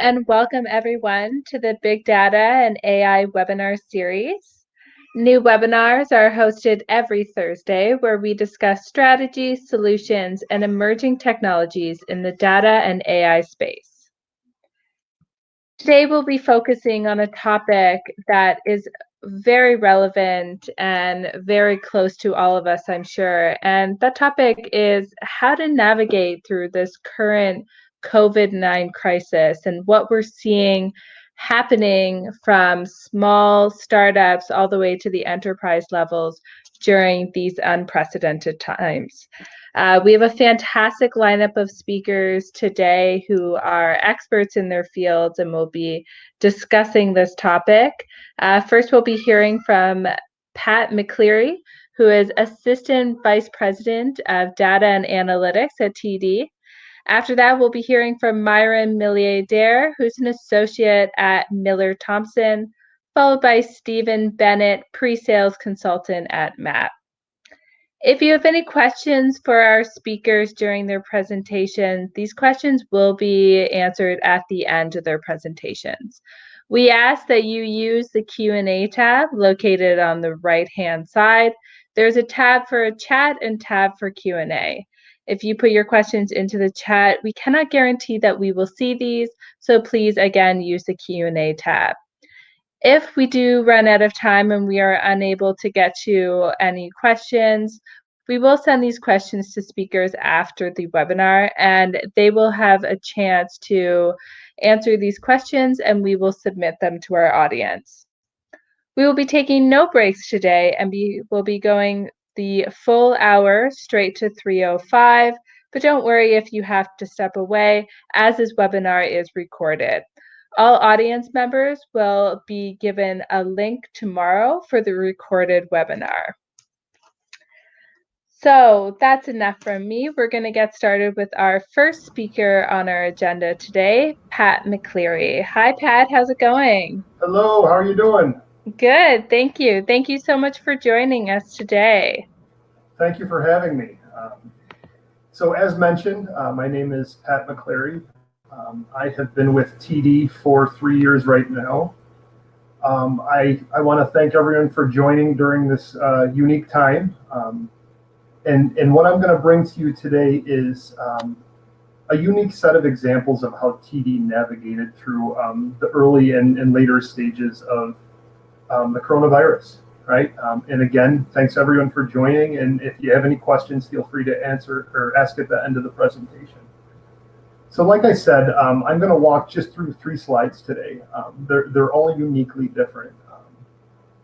and welcome everyone to the Big Data and AI webinar series. New webinars are hosted every Thursday where we discuss strategies, solutions, and emerging technologies in the data and AI space. Today we'll be focusing on a topic that is very relevant and very close to all of us, I'm sure. And that topic is how to navigate through this current COVID-19 crisis and what we're seeing happening from small startups all the way to the enterprise levels during these unprecedented times. We have a fantastic lineup of speakers today who are experts in their fields and will be discussing this topic. First, we'll be hearing from Pat McCleary, who is Assistant Vice President of Data and Analytics at TD. After that, we'll be hearing from Myron Mallia-Dare, who's an associate at Thomson, followed by Stephen Bennett, pre-sales consultant at Mapp. If you have any questions for our speakers during their presentation, these questions will be answered at the end of their presentations. We ask that you use the Q&A tab located on the right-hand side. There's a tab for a chat and tab for Q&A. If you put your questions into the chat, we cannot guarantee that we will see these, so please, again, use the Q&A tab. If we do run out of time and we are unable to get to any questions, we will send these questions to speakers after the webinar, and they will have a chance to answer these questions, and we will submit them to our audience. We will be taking no breaks today, and we will be going the full hour straight to 3:05, but don't worry if you have to step away, as this webinar is recorded. All audience members will be given a link tomorrow for the recorded webinar. So that's enough from me. We're going to get started with our first speaker on our agenda today, Pat McCleary. Hi, Pat. How's it going? Hello. How are you doing? Good. Thank you. Thank you so much for joining us today. Thank you for having me. So as mentioned, my name is Pat McCleary. I have been with TD for 3 years right now. I want to thank everyone for joining during this unique time. And what I'm going to bring to you today is a unique set of examples of how TD navigated through the early and later stages of the coronavirus, right? And again, thanks everyone for joining. And if you have any questions, feel free to answer or ask at the end of the presentation. So like I said, I'm going to walk just through 3 slides today. They're all uniquely different.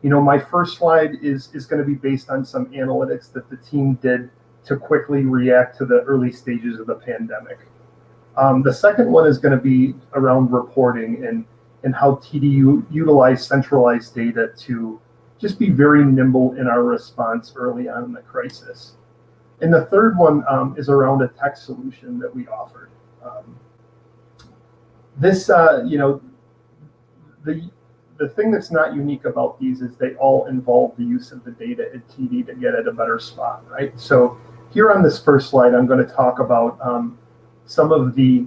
My first slide is going to be based on some analytics that the team did to quickly react to the early stages of the pandemic. The second one is going to be around reporting and how TD utilized centralized data to just be very nimble in our response early on in the crisis. And the third one is around a tech solution that we offered. The thing that's not unique about these is they all involve the use of the data at TD to get at a better spot, right? So here on this first slide, I'm going to talk about some of the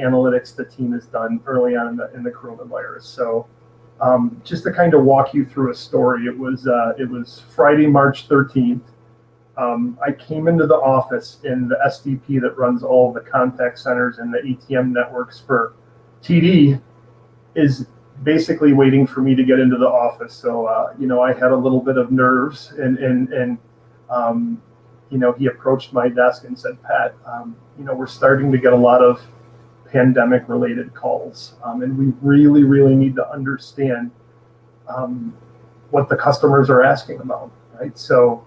analytics the team has done early on in the coronavirus. So just to kind of walk you through a story, it was Friday, March 13th. I came into the office, and the SVP that runs all of the contact centers and the ATM networks for TD is basically waiting for me to get into the office. So, I had a little bit of nerves, and he approached my desk and said, Pat, we're starting to get a lot of pandemic-related calls, and we really, really need to understand what the customers are asking about, right? So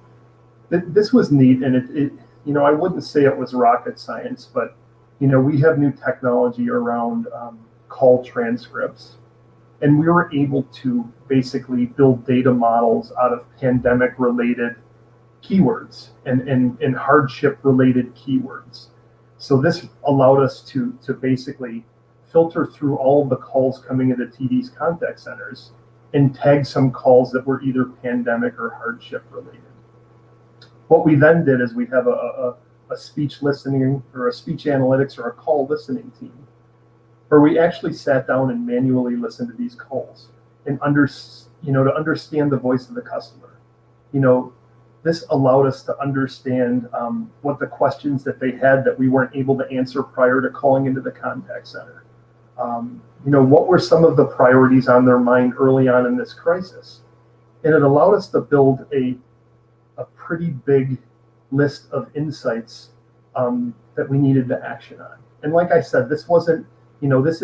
this was neat, and it I wouldn't say it was rocket science, but, we have new technology around call transcripts. And we were able to basically build data models out of pandemic-related keywords and hardship-related keywords. So this allowed us to basically filter through all of the calls coming into TD's contact centers and tag some calls that were either pandemic or hardship-related. What we then did is we have a speech listening or a speech analytics or a call listening team. where we actually sat down and manually listened to these calls and to understand the voice of the customer. This allowed us to understand what the questions that they had that we weren't able to answer prior to calling into the contact center. What were some of the priorities on their mind early on in this crisis? And it allowed us to build a pretty big list of insights that we needed to action on. And like I said, this wasn't, this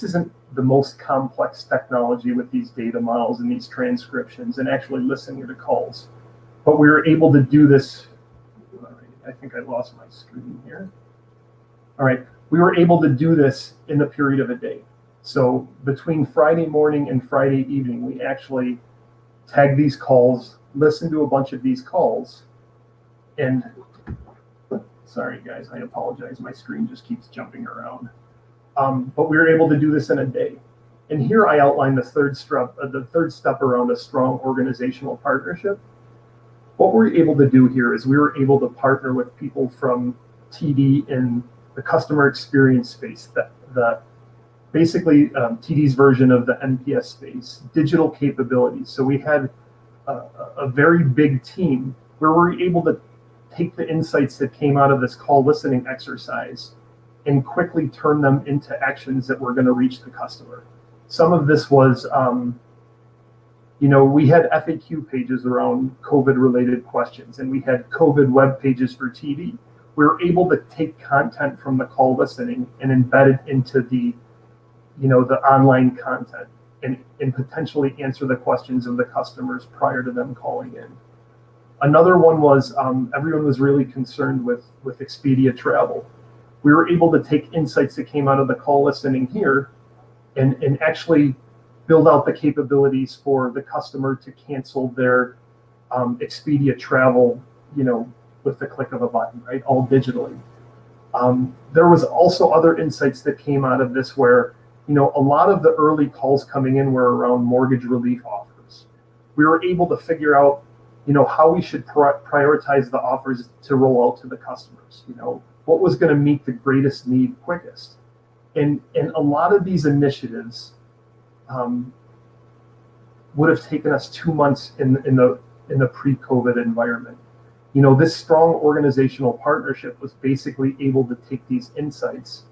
isn't the most complex technology with these data models and these transcriptions and actually listening to calls. But we were able to do this. I think I lost my screen here. All right, we were able to do this in the period of a day. So between Friday morning and Friday evening, we actually tagged these calls, listened to a bunch of these calls, and sorry guys, I apologize, my screen just keeps jumping around. But we were able to do this in a day. And here I outline the third step around a strong organizational partnership. What we're able to do here is we were able to partner with people from TD in the customer experience space, basically TD's version of the NPS space, digital capabilities. So we had a very big team where we're able to take the insights that came out of this call listening exercise and quickly turn them into actions that were going to reach the customer. Some of this was, we had FAQ pages around COVID-related questions, and we had COVID web pages for TD. We were able to take content from the call listening and embed it into the online content and potentially answer the questions of the customers prior to them calling in. Another one was everyone was really concerned with Expedia travel. We were able to take insights that came out of the call listening here and actually build out the capabilities for the customer to cancel their Expedia travel, with the click of a button, right? All digitally. There was also other insights that came out of this where, a lot of the early calls coming in were around mortgage relief offers. We were able to figure out, how we should prioritize the offers to roll out to the customers. What was going to meet the greatest need quickest. And a lot of these initiatives would have taken us 2 months in the pre-COVID environment. This strong organizational partnership was basically able to take these insights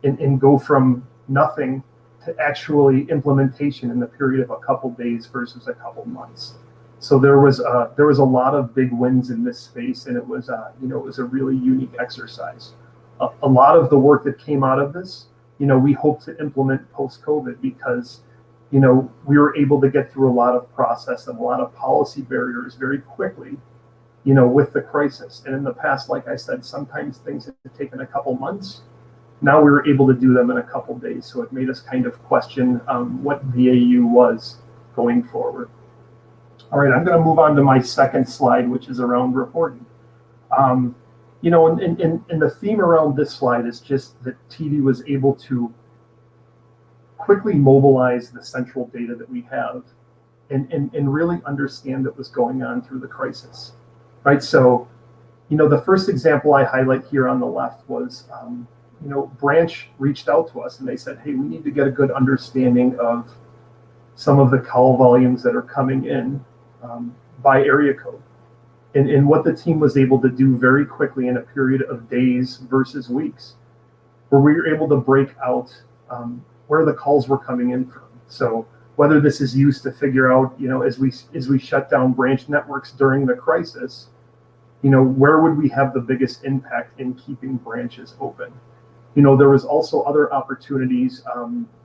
and go from nothing to actually implementation in the period of a couple days versus a couple months. So there was a lot of big wins in this space, and it was a really unique exercise. A lot of the work that came out of this, we hope to implement post-COVID because, we were able to get through a lot of process and a lot of policy barriers very quickly, with the crisis. And in the past, like I said, sometimes things have taken a couple months. Now we were able to do them in a couple days. So it made us kind of question what VAU was going forward. All right, I'm going to move on to my second slide, which is around reporting. And the theme around this slide is just that TD was able to quickly mobilize the central data that we have and really understand what was going on through the crisis, right? So, the first example I highlight here on the left was, Branch reached out to us and they said, hey, we need to get a good understanding of some of the call volumes that are coming in by area code. And what the team was able to do very quickly in a period of days versus weeks, where we were able to break out where the calls were coming in from. So whether this is used to figure out, as we shut down branch networks during the crisis, where would we have the biggest impact in keeping branches open? There was also other opportunities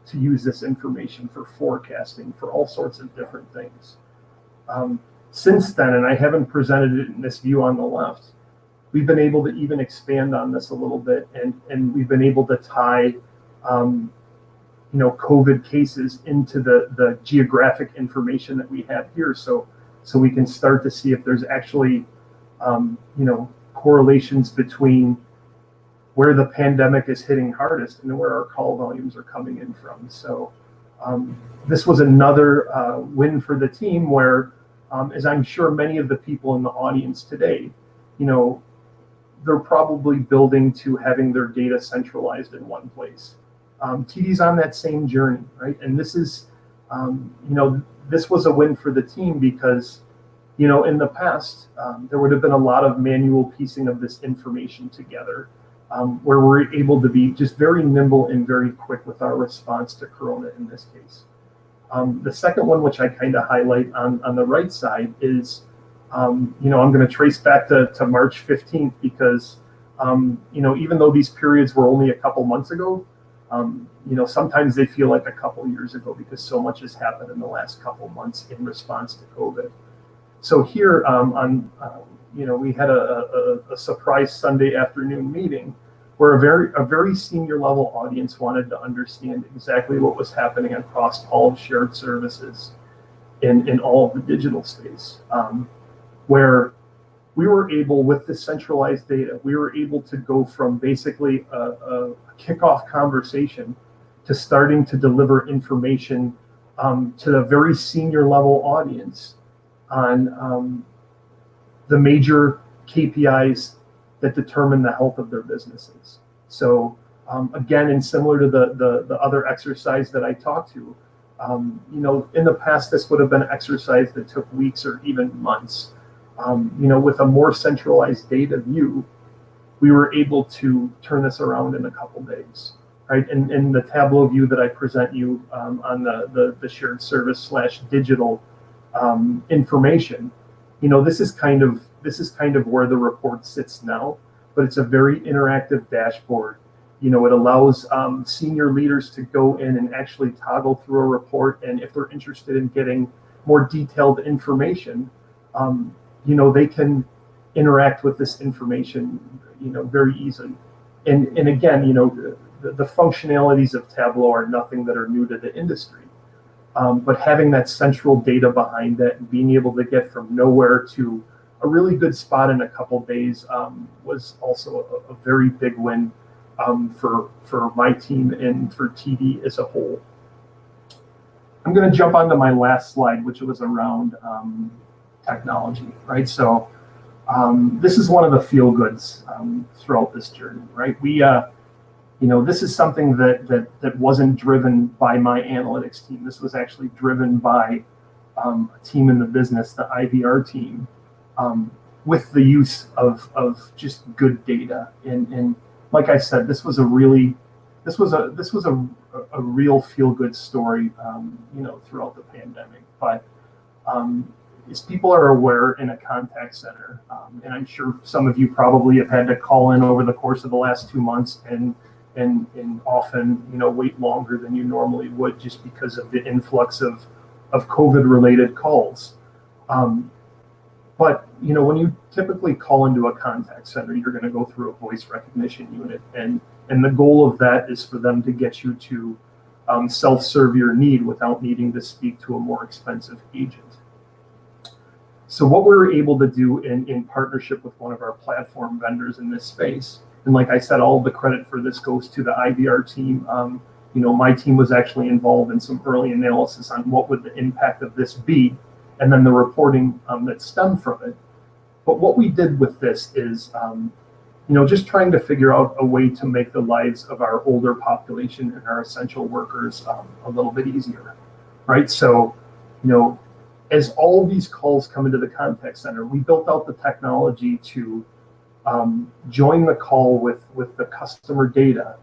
to use this information for forecasting for all sorts of different things. Since then, and I haven't presented it in this view on the left, we've been able to even expand on this a little bit, and we've been able to tie COVID cases into the geographic information that we have here. So we can start to see if there's actually, correlations between where the pandemic is hitting hardest and where our call volumes are coming in from. So this was another win for the team where, as I'm sure many of the people in the audience today, they're probably building to having their data centralized in one place. TD's on that same journey, right? And this is, this was a win for the team because, in the past, there would have been a lot of manual piecing of this information together, where we're able to be just very nimble and very quick with our response to Corona in this case. The second one, which I kind of highlight on the right side, is, I'm going to trace back to March 15th because, even though these periods were only a couple months ago, sometimes they feel like a couple years ago because so much has happened in the last couple months in response to COVID. So here we had a surprise Sunday afternoon meeting where a very senior level audience wanted to understand exactly what was happening across all of shared services in all of the digital space, where we were able, with this centralized data, we were able to go from basically a kickoff conversation to starting to deliver information to the very senior level audience on the major KPIs that determine the health of their businesses. So again, and similar to the other exercise that I talked to, in the past, this would have been an exercise that took weeks or even months. With a more centralized data view, we were able to turn this around in a couple days, right? And in the Tableau view that I present you on the shared service / digital information, this is kind of where the report sits now, but it's a very interactive dashboard. It allows senior leaders to go in and actually toggle through a report, and if they're interested in getting more detailed information, they can interact with this information, very easily. And again, the functionalities of Tableau are nothing that are new to the industry. But having that central data behind that and being able to get from nowhere to a really good spot in a couple days was also a very big win for my team and for TD as a whole. I'm going to jump onto my last slide, which was around technology, right? So this is one of the feel goods throughout this journey, right? This is something that wasn't driven by my analytics team. This was actually driven by a team in the business, the IVR team, with the use of just good data. And like I said, this was a real feel good story, throughout the pandemic. But as people are aware, in a contact center, and I'm sure some of you probably have had to call in over the course of the last 2 months and often, wait longer than you normally would just because of the influx of COVID related calls. But, when you typically call into a contact center, you're going to go through a voice recognition unit. And the goal of that is for them to get you to self-serve your need without needing to speak to a more expensive agent. So what we were able to do in partnership with one of our platform vendors in this space, and like I said, all the credit for this goes to the IVR team. My team was actually involved in some early analysis on what would the impact of this be, and then the reporting that stemmed from it. But what we did with this is, just trying to figure out a way to make the lives of our older population and our essential workers a little bit easier, right? So, as all these calls come into the contact center, we built out the technology to join the call with the customer data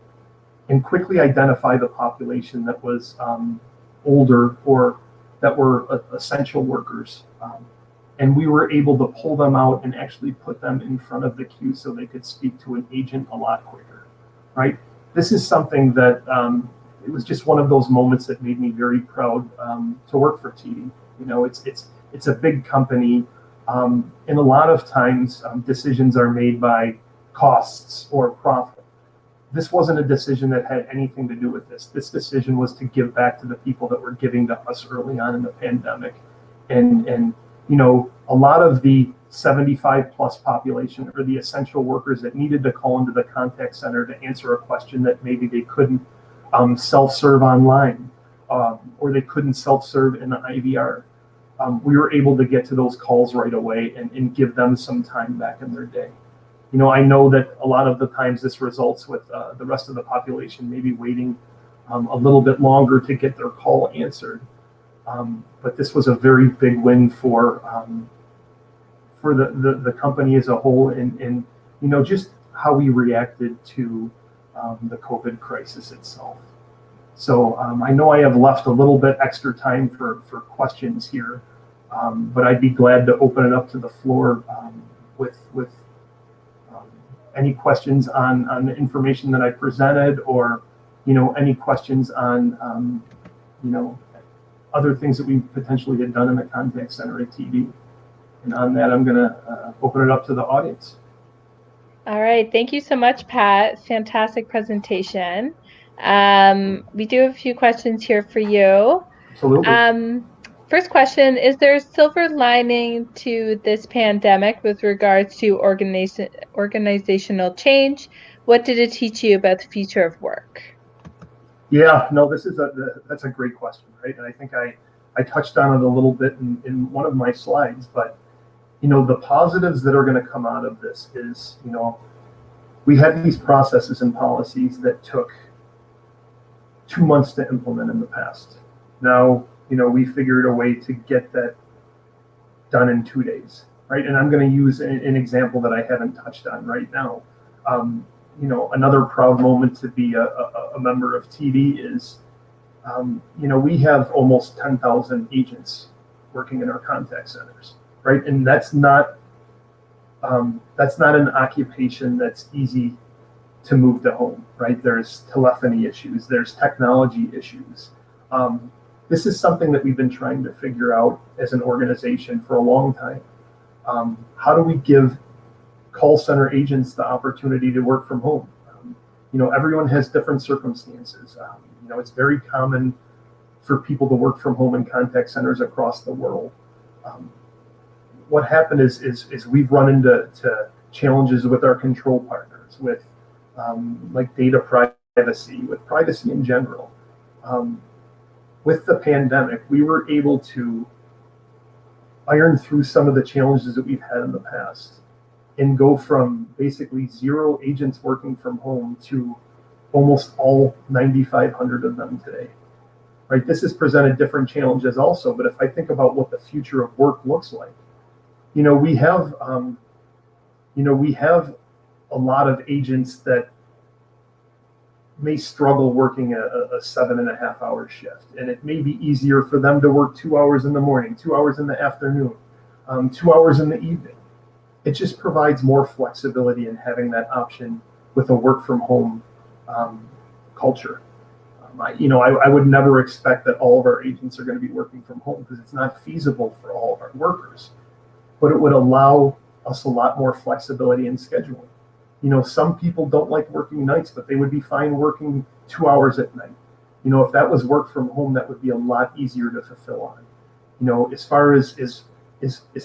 and quickly identify the population that was older or that were essential workers. And we were able to pull them out and actually put them in front of the queue so they could speak to an agent a lot quicker, right? This is something that it was just one of those moments that made me very proud to work for TD. It's a big company, and a lot of times decisions are made by costs or profit. This wasn't a decision that had anything to do with this. This decision was to give back to the people that were giving to us early on in the pandemic. And a lot of the 75 plus population or the essential workers that needed to call into the contact center to answer a question that maybe they couldn't self-serve online, or they couldn't self-serve in the IVR. We were able to get to those calls right away and give them some time back in their day. I know that a lot of the times this results with the rest of the population maybe waiting a little bit longer to get their call answered. But this was a very big win for the company as a whole, and just how we reacted to the COVID crisis itself. So I know I have left a little bit extra time for questions here, but I'd be glad to open it up to the floor with any questions on the information that I presented, or any questions on other things that we potentially had done in the contact center at TD. And on that, I'm going to open it up to the audience. All right. Thank you so much, Pat. Fantastic presentation. We do have a few questions here for you. Absolutely. First question, is there a silver lining to this pandemic with regards to organizational change? What did it teach you about the future of work? Yeah, no, that's a great question, right? And I think I touched on it a little bit in one of my slides, but the positives that are going to come out of this is, we had these processes and policies that took 2 months to implement in the past. Now, we figured a way to get that done in 2 days, right? And I'm going to use an example that I haven't touched on right now. Another proud moment to be a member of TD is, we have almost 10,000 agents working in our contact centers, right? And that's not an occupation that's easy to move to home, right? There's telephony issues, there's technology issues. This is something that we've been trying to figure out as an organization for a long time. How do we give call center agents the opportunity to work from home? Everyone has different circumstances. It's very common for people to work from home in contact centers across the world. What happened is we've run into challenges with our control partners, with like data privacy, with privacy in general. With the pandemic, we were able to iron through some of the challenges that we've had in the past and go from basically 0 agents working from home to almost all 9,500 of them today. Right? This has presented different challenges also, but if I think about what the future of work looks like, we have a lot of agents that may struggle working a 7.5 hour shift, and it may be easier for them to work 2 hours in the morning, 2 hours in the afternoon, 2 hours in the evening. It just provides more flexibility in having that option with a work from home culture. I would never expect that all of our agents are going to be working from home, because it's not feasible for all of our workers, but it would allow us a lot more flexibility in scheduling. Some people don't like working nights, but they would be fine working 2 hours at night. If that was work from home, that would be a lot easier to fulfill on. As far as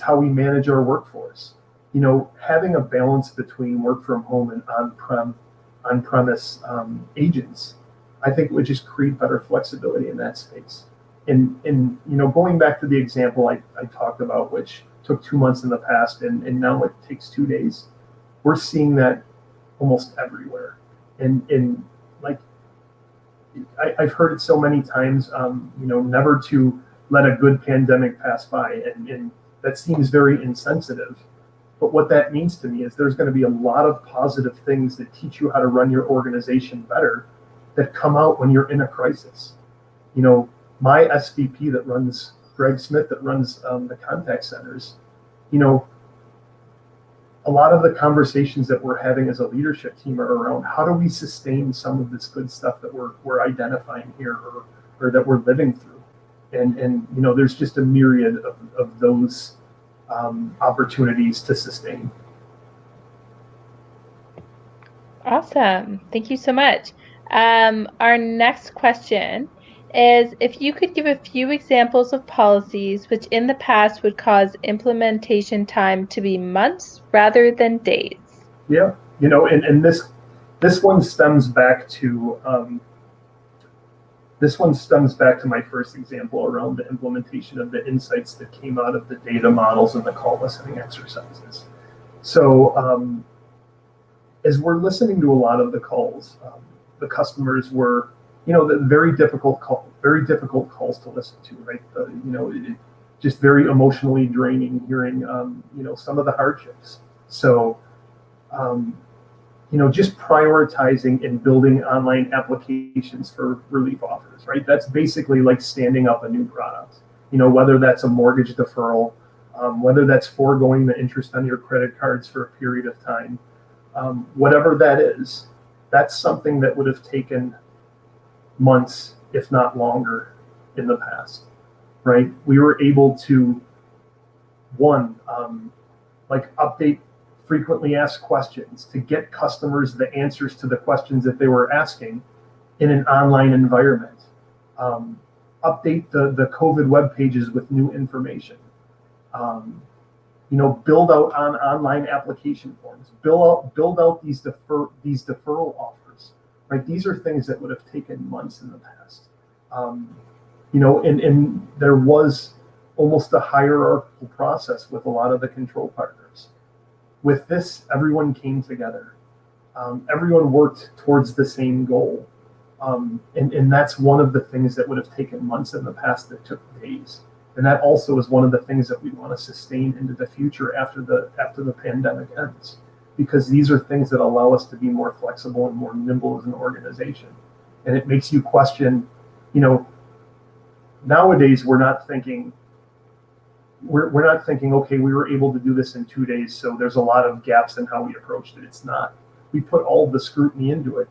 how we manage our workforce, having a balance between work from home and on-premise agents, I think would just create better flexibility in that space. And going back to the example I talked about, which took 2 months in the past, and now it takes 2 days. We're seeing that almost everywhere. And like, I've heard it so many times, never to let a good pandemic pass by. And that seems very insensitive. But what that means to me is there's going to be a lot of positive things that teach you how to run your organization better that come out when you're in a crisis. My SVP that runs, Greg Smith, that runs the contact centers, a lot of the conversations that we're having as a leadership team are around how do we sustain some of this good stuff that we're identifying here, or that we're living through. And there's just a myriad of those opportunities to sustain. Awesome. Thank you so much. Our next question is, if you could give a few examples of policies which in the past would cause implementation time to be months rather than days. Yeah, and this one stems back to my first example around the implementation of the insights that came out of the data models and the call listening exercises. So as we're listening to a lot of the calls, the customers were the very difficult calls to listen to, right? Just very emotionally draining hearing, some of the hardships. So, just prioritizing and building online applications for relief offers, right? That's basically like standing up a new product, whether that's a mortgage deferral, whether that's foregoing the interest on your credit cards for a period of time, whatever that is, that's something that would have taken months, if not longer, in the past, right? We were able to, one, update frequently asked questions to get customers the answers to the questions that they were asking in an online environment. Update the COVID web pages with new information. Build out on online application forms. Build out these deferral offers. Right, these are things that would have taken months in the past. And there was almost a hierarchical process with a lot of the control partners. With this, everyone came together. Everyone worked towards the same goal. And that's one of the things that would have taken months in the past that took days. And that also is one of the things that we want to sustain into the future after the pandemic ends, because these are things that allow us to be more flexible and more nimble as an organization. And it makes you question, nowadays we're not thinking, okay, we were able to do this in 2 days, so there's a lot of gaps in how we approached it. It's not. We put all the scrutiny into it.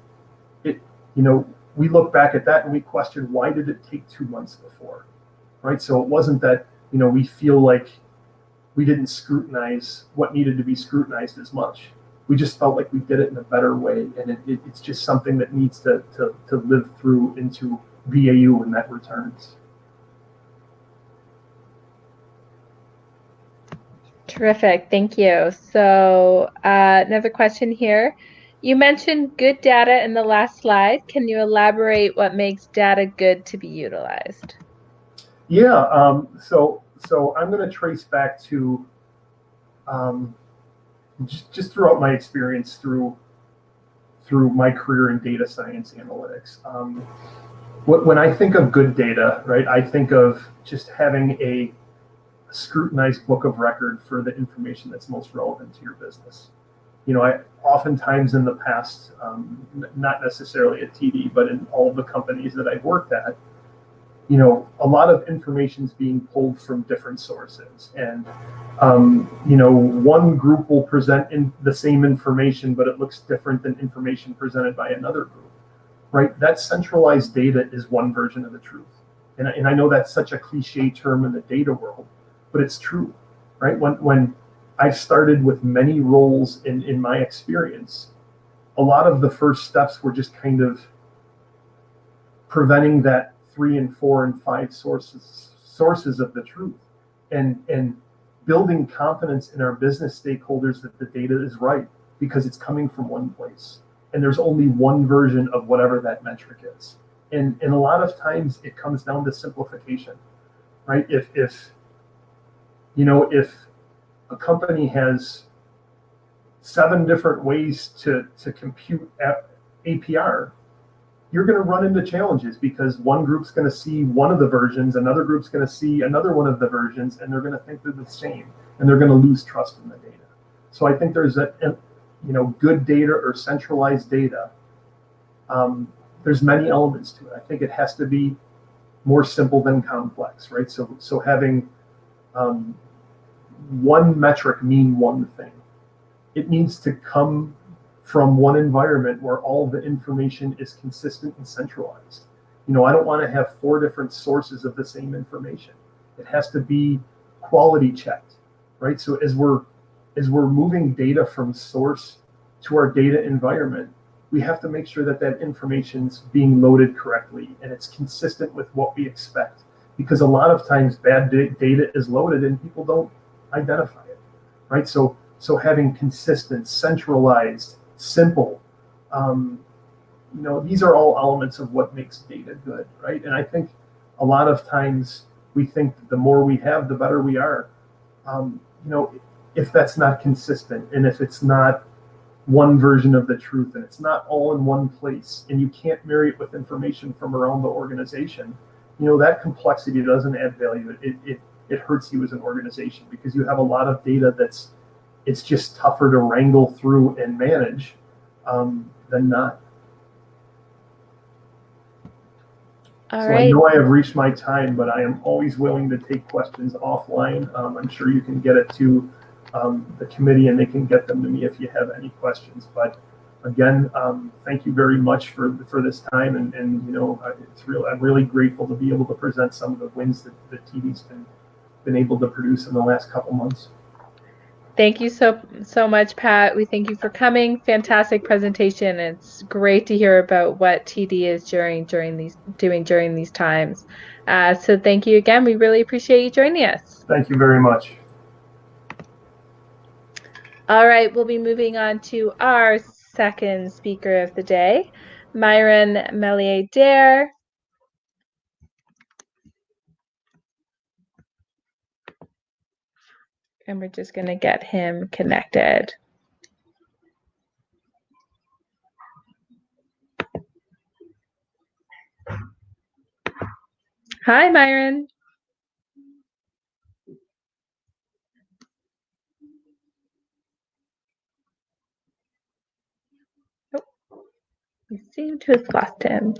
We look back at that and we question, why did it take 2 months before? Right? So it wasn't that, we feel like we didn't scrutinize what needed to be scrutinized as much. We just felt like we did it in a better way, and it's just something that needs to live through into BAU when that returns. Terrific, thank you. So another question here. You mentioned good data in the last slide. Can you elaborate what makes data good to be utilized? Yeah, so I'm going to trace back to just throughout my experience through my career in data science analytics. When I think of good data, right, I think of just having a scrutinized book of record for the information that's most relevant to your business. I oftentimes in the past, not necessarily at TD, but in all of the companies that I've worked at, a lot of information is being pulled from different sources, and one group will present the same information, but it looks different than information presented by another group, right? That centralized data is one version of the truth, and I know that's such a cliche term in the data world, but it's true, right? When I started with many roles in my experience, a lot of the first steps were just kind of preventing that 3 and 4 and 5 sources of the truth, and building confidence in our business stakeholders that the data is right because it's coming from one place and there's only one version of whatever that metric is. And a lot of times it comes down to simplification, right? If a company has 7 different ways to compute APR, you're going to run into challenges because one group's going to see one of the versions, another group's going to see another one of the versions, and they're going to think they're the same, and they're going to lose trust in the data. So I think there's good data or centralized data. There's many elements to it. I think it has to be more simple than complex, right? So having one metric mean one thing. It needs to come from one environment where all the information is consistent and centralized. I don't want to have 4 different sources of the same information. It has to be quality checked, right? So as we're moving data from source to our data environment, we have to make sure that information's being loaded correctly and it's consistent with what we expect. Because a lot of times bad data is loaded and people don't identify it, right? So having consistent, centralized, simple, these are all elements of what makes data good, right? And I think a lot of times we think the more we have, the better we are. If that's not consistent and if it's not one version of the truth, and it's not all in one place, and you can't marry it with information from around the organization. That complexity doesn't add value. It hurts you as an organization, because you have a lot of data it's just tougher to wrangle through and manage than not. All So right. I know I have reached my time, but I am always willing to take questions offline. I'm sure you can get it to the committee, and they can get them to me if you have any questions. But again, thank you very much for this time, and I'm really grateful to be able to present some of the wins that TD's been able to produce in the last couple months. Thank you so much, Pat. We thank you for coming. Fantastic presentation. It's great to hear about what TD is doing during these times. So thank you again. We really appreciate you joining us. Thank you very much. All right, we'll be moving on to our second speaker of the day, Myron Mallia-Dare. And we're just going to get him connected. Hi, Myron. Oh, we seem to have lost him.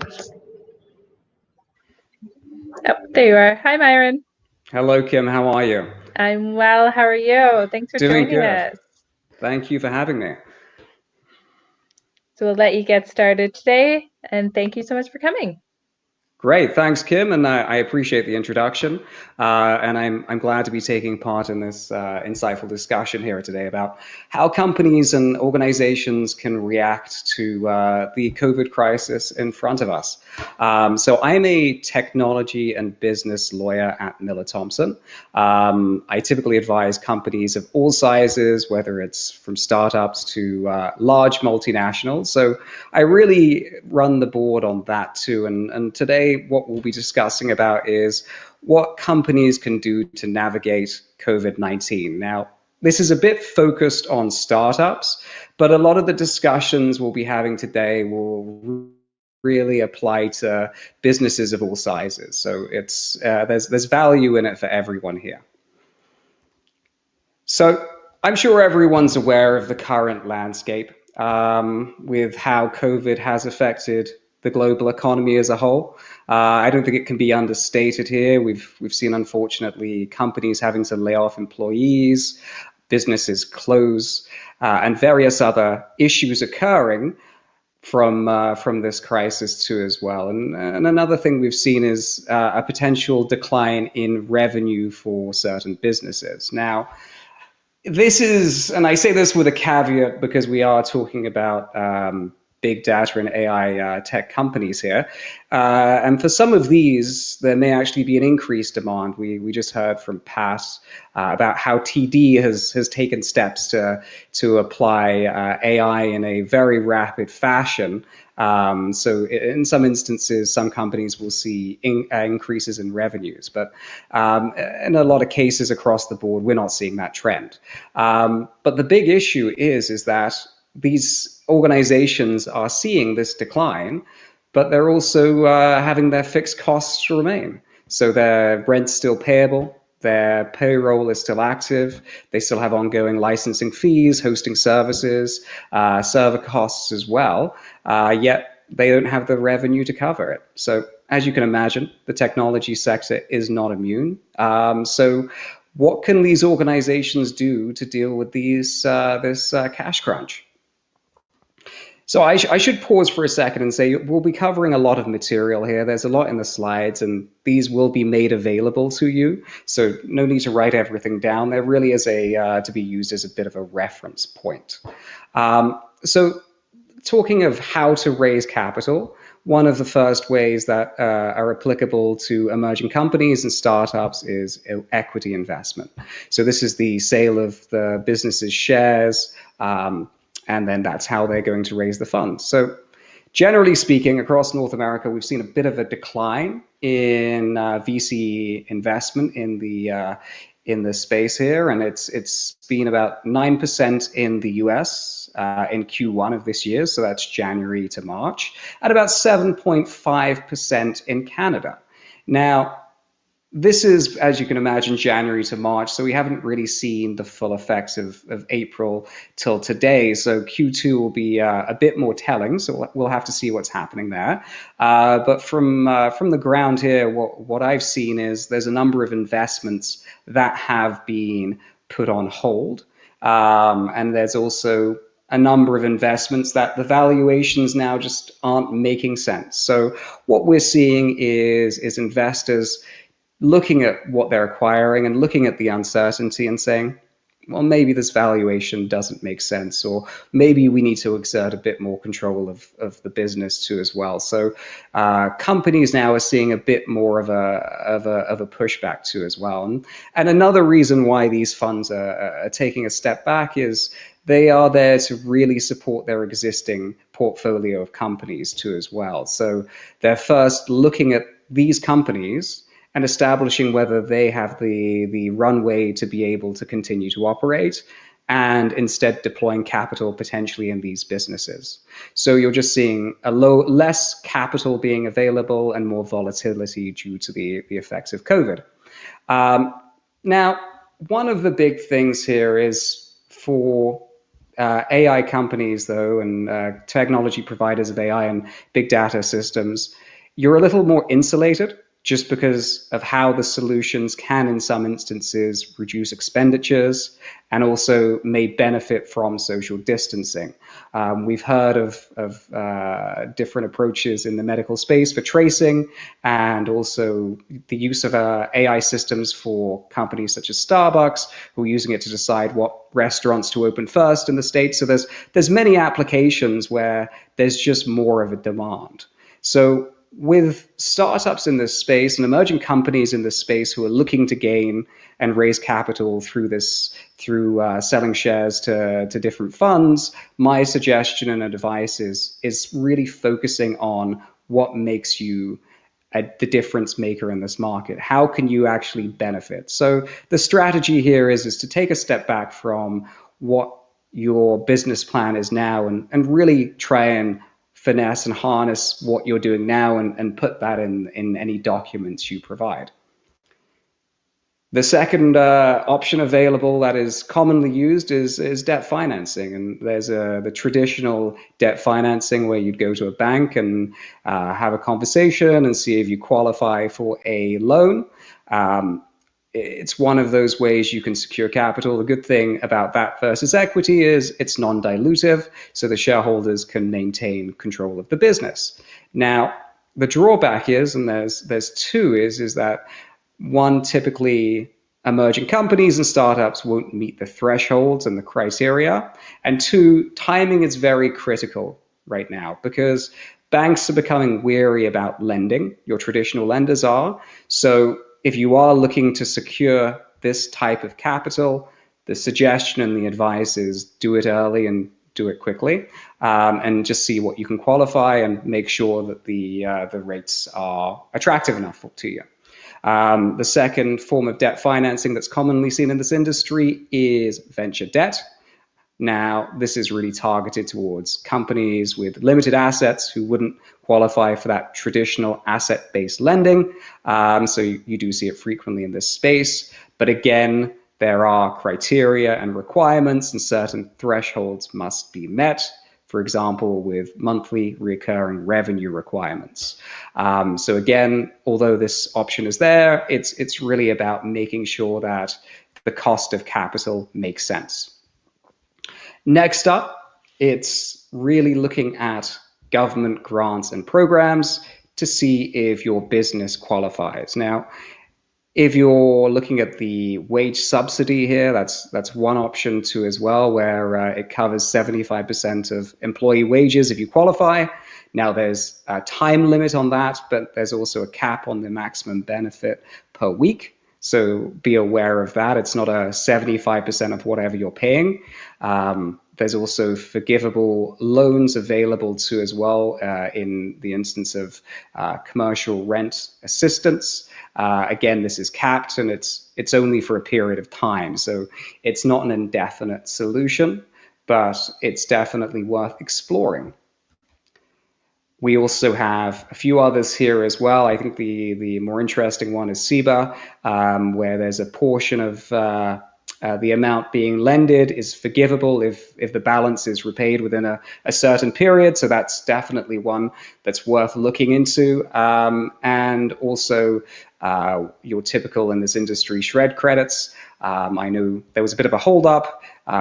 Oh, there you are. Hi, Myron. Hello, Kim. How are you? I'm well. How are you? Thanks for joining us. Thank you for having me. So we'll let you get started today, and thank you so much for coming. Great, thanks, Kim, and I appreciate the introduction. And I'm glad to be taking part in this insightful discussion here today about how companies and organizations can react to the COVID crisis in front of us. So I'm a technology and business lawyer at Thomson. I typically advise companies of all sizes, whether it's from startups to large multinationals. So I really run the board on that too. And today, what we'll be discussing about is what companies can do to navigate COVID-19. Now, this is a bit focused on startups, but a lot of the discussions we'll be having today will really apply to businesses of all sizes. So it's there's value in it for everyone here. So I'm sure everyone's aware of the current landscape with how COVID has affected the global economy as a whole. I don't think it can be understated here. We've seen, unfortunately, companies having to lay off employees, businesses close, and various other issues occurring from this crisis too as well. And another thing we've seen is a potential decline in revenue for certain businesses. Now, this is, and I say this with a caveat because we are talking about big data and AI tech companies here. And for some of these, there may actually be an increased demand. We just heard from Pat about how TD has taken steps to apply AI in a very rapid fashion. So in some instances, some companies will see increases in revenues, but in a lot of cases across the board, we're not seeing that trend. But the big issue is that these organizations are seeing this decline, but they're also having their fixed costs remain. So their rent's still payable, their payroll is still active, they still have ongoing licensing fees, hosting services, server costs as well, yet they don't have the revenue to cover it. So as you can imagine, the technology sector is not immune. So what can these organizations do to deal with this cash crunch? So I should pause for a second and say we'll be covering a lot of material here. There's a lot in the slides, and these will be made available to you. So no need to write everything down. There really is to be used as a bit of a reference point. So talking of how to raise capital, one of the first ways that are applicable to emerging companies and startups is equity investment. So this is the sale of the business's shares, and then that's how they're going to raise the funds. So generally speaking, across North America, we've seen a bit of a decline in VC investment in the in this space here, and it's been about 9% in the US in Q1 of this year, so that's January to March, and about 7.5% in Canada. Now, this is, as you can imagine, January to March, so we haven't really seen the full effects of April till today. So Q2 will be a bit more telling, so we'll have to see what's happening there. But from the ground here, what I've seen is there's a number of investments that have been put on hold, and there's also a number of investments that the valuations now just aren't making sense. So what we're seeing is investors looking at what they're acquiring and looking at the uncertainty and saying, well, maybe this valuation doesn't make sense, or maybe we need to exert a bit more control of the business too as well. So companies now are seeing a bit more of a pushback too as well. And another reason why these funds are taking a step back is they are there to really support their existing portfolio of companies too as well. So they're first looking at these companies and establishing whether they have the runway to be able to continue to operate, and instead deploying capital potentially in these businesses. So you're just seeing less capital being available and more volatility due to the effects of COVID. Now, one of the big things here is for AI companies, though, and technology providers of AI and big data systems, you're a little more insulated, just because of how the solutions can, in some instances, reduce expenditures and also may benefit from social distancing. We've heard of different approaches in the medical space for tracing, and also the use of AI systems for companies such as Starbucks, who are using it to decide what restaurants to open first in the States. So there's many applications where there's just more of a demand. So with startups in this space and emerging companies in this space who are looking to gain and raise capital through selling shares to different funds, my suggestion and advice is really focusing on what makes you the difference maker in this market. How can you actually benefit? So the strategy here is to take a step back from what your business plan is now and really try and finesse and harness what you're doing now and put that in any documents you provide. The second option available that is commonly used is debt financing. And there's the traditional debt financing where you'd go to a bank and have a conversation and see if you qualify for a loan. It's one of those ways you can secure capital. The good thing about that versus equity is it's non-dilutive, so the shareholders can maintain control of the business. Now, the drawback is, and there's two, is that one, typically emerging companies and startups won't meet the thresholds and the criteria, and two, timing is very critical right now because banks are becoming weary about lending. Your traditional lenders are. So if you are looking to secure this type of capital, the suggestion and the advice is do it early and do it quickly, and just see what you can qualify and make sure that the rates are attractive enough to you. The second form of debt financing that's commonly seen in this industry is venture debt. Now, this is really targeted towards companies with limited assets who wouldn't qualify for that traditional asset-based lending. So you do see it frequently in this space. But again, there are criteria and requirements, and certain thresholds must be met. For example, with monthly recurring revenue requirements. So again, although this option is there, it's really about making sure that the cost of capital makes sense. Next up, it's really looking at government grants and programs to see if your business qualifies. Now, if you're looking at the wage subsidy here, that's one option too as well, where it covers 75% of employee wages if you qualify. Now, there's a time limit on that, but there's also a cap on the maximum benefit per week. So be aware of that. It's not a 75% of whatever you're paying. There's also forgivable loans available too as well in the instance of commercial rent assistance. Again, this is capped and it's only for a period of time. So it's not an indefinite solution, but it's definitely worth exploring. We also have a few others here as well. I think the more interesting one is SIBA, where there's a portion of the amount being lended is forgivable if the balance is repaid within a certain period. So that's definitely one that's worth looking into. And also your typical in this industry shred credits. I know there was a bit of a holdup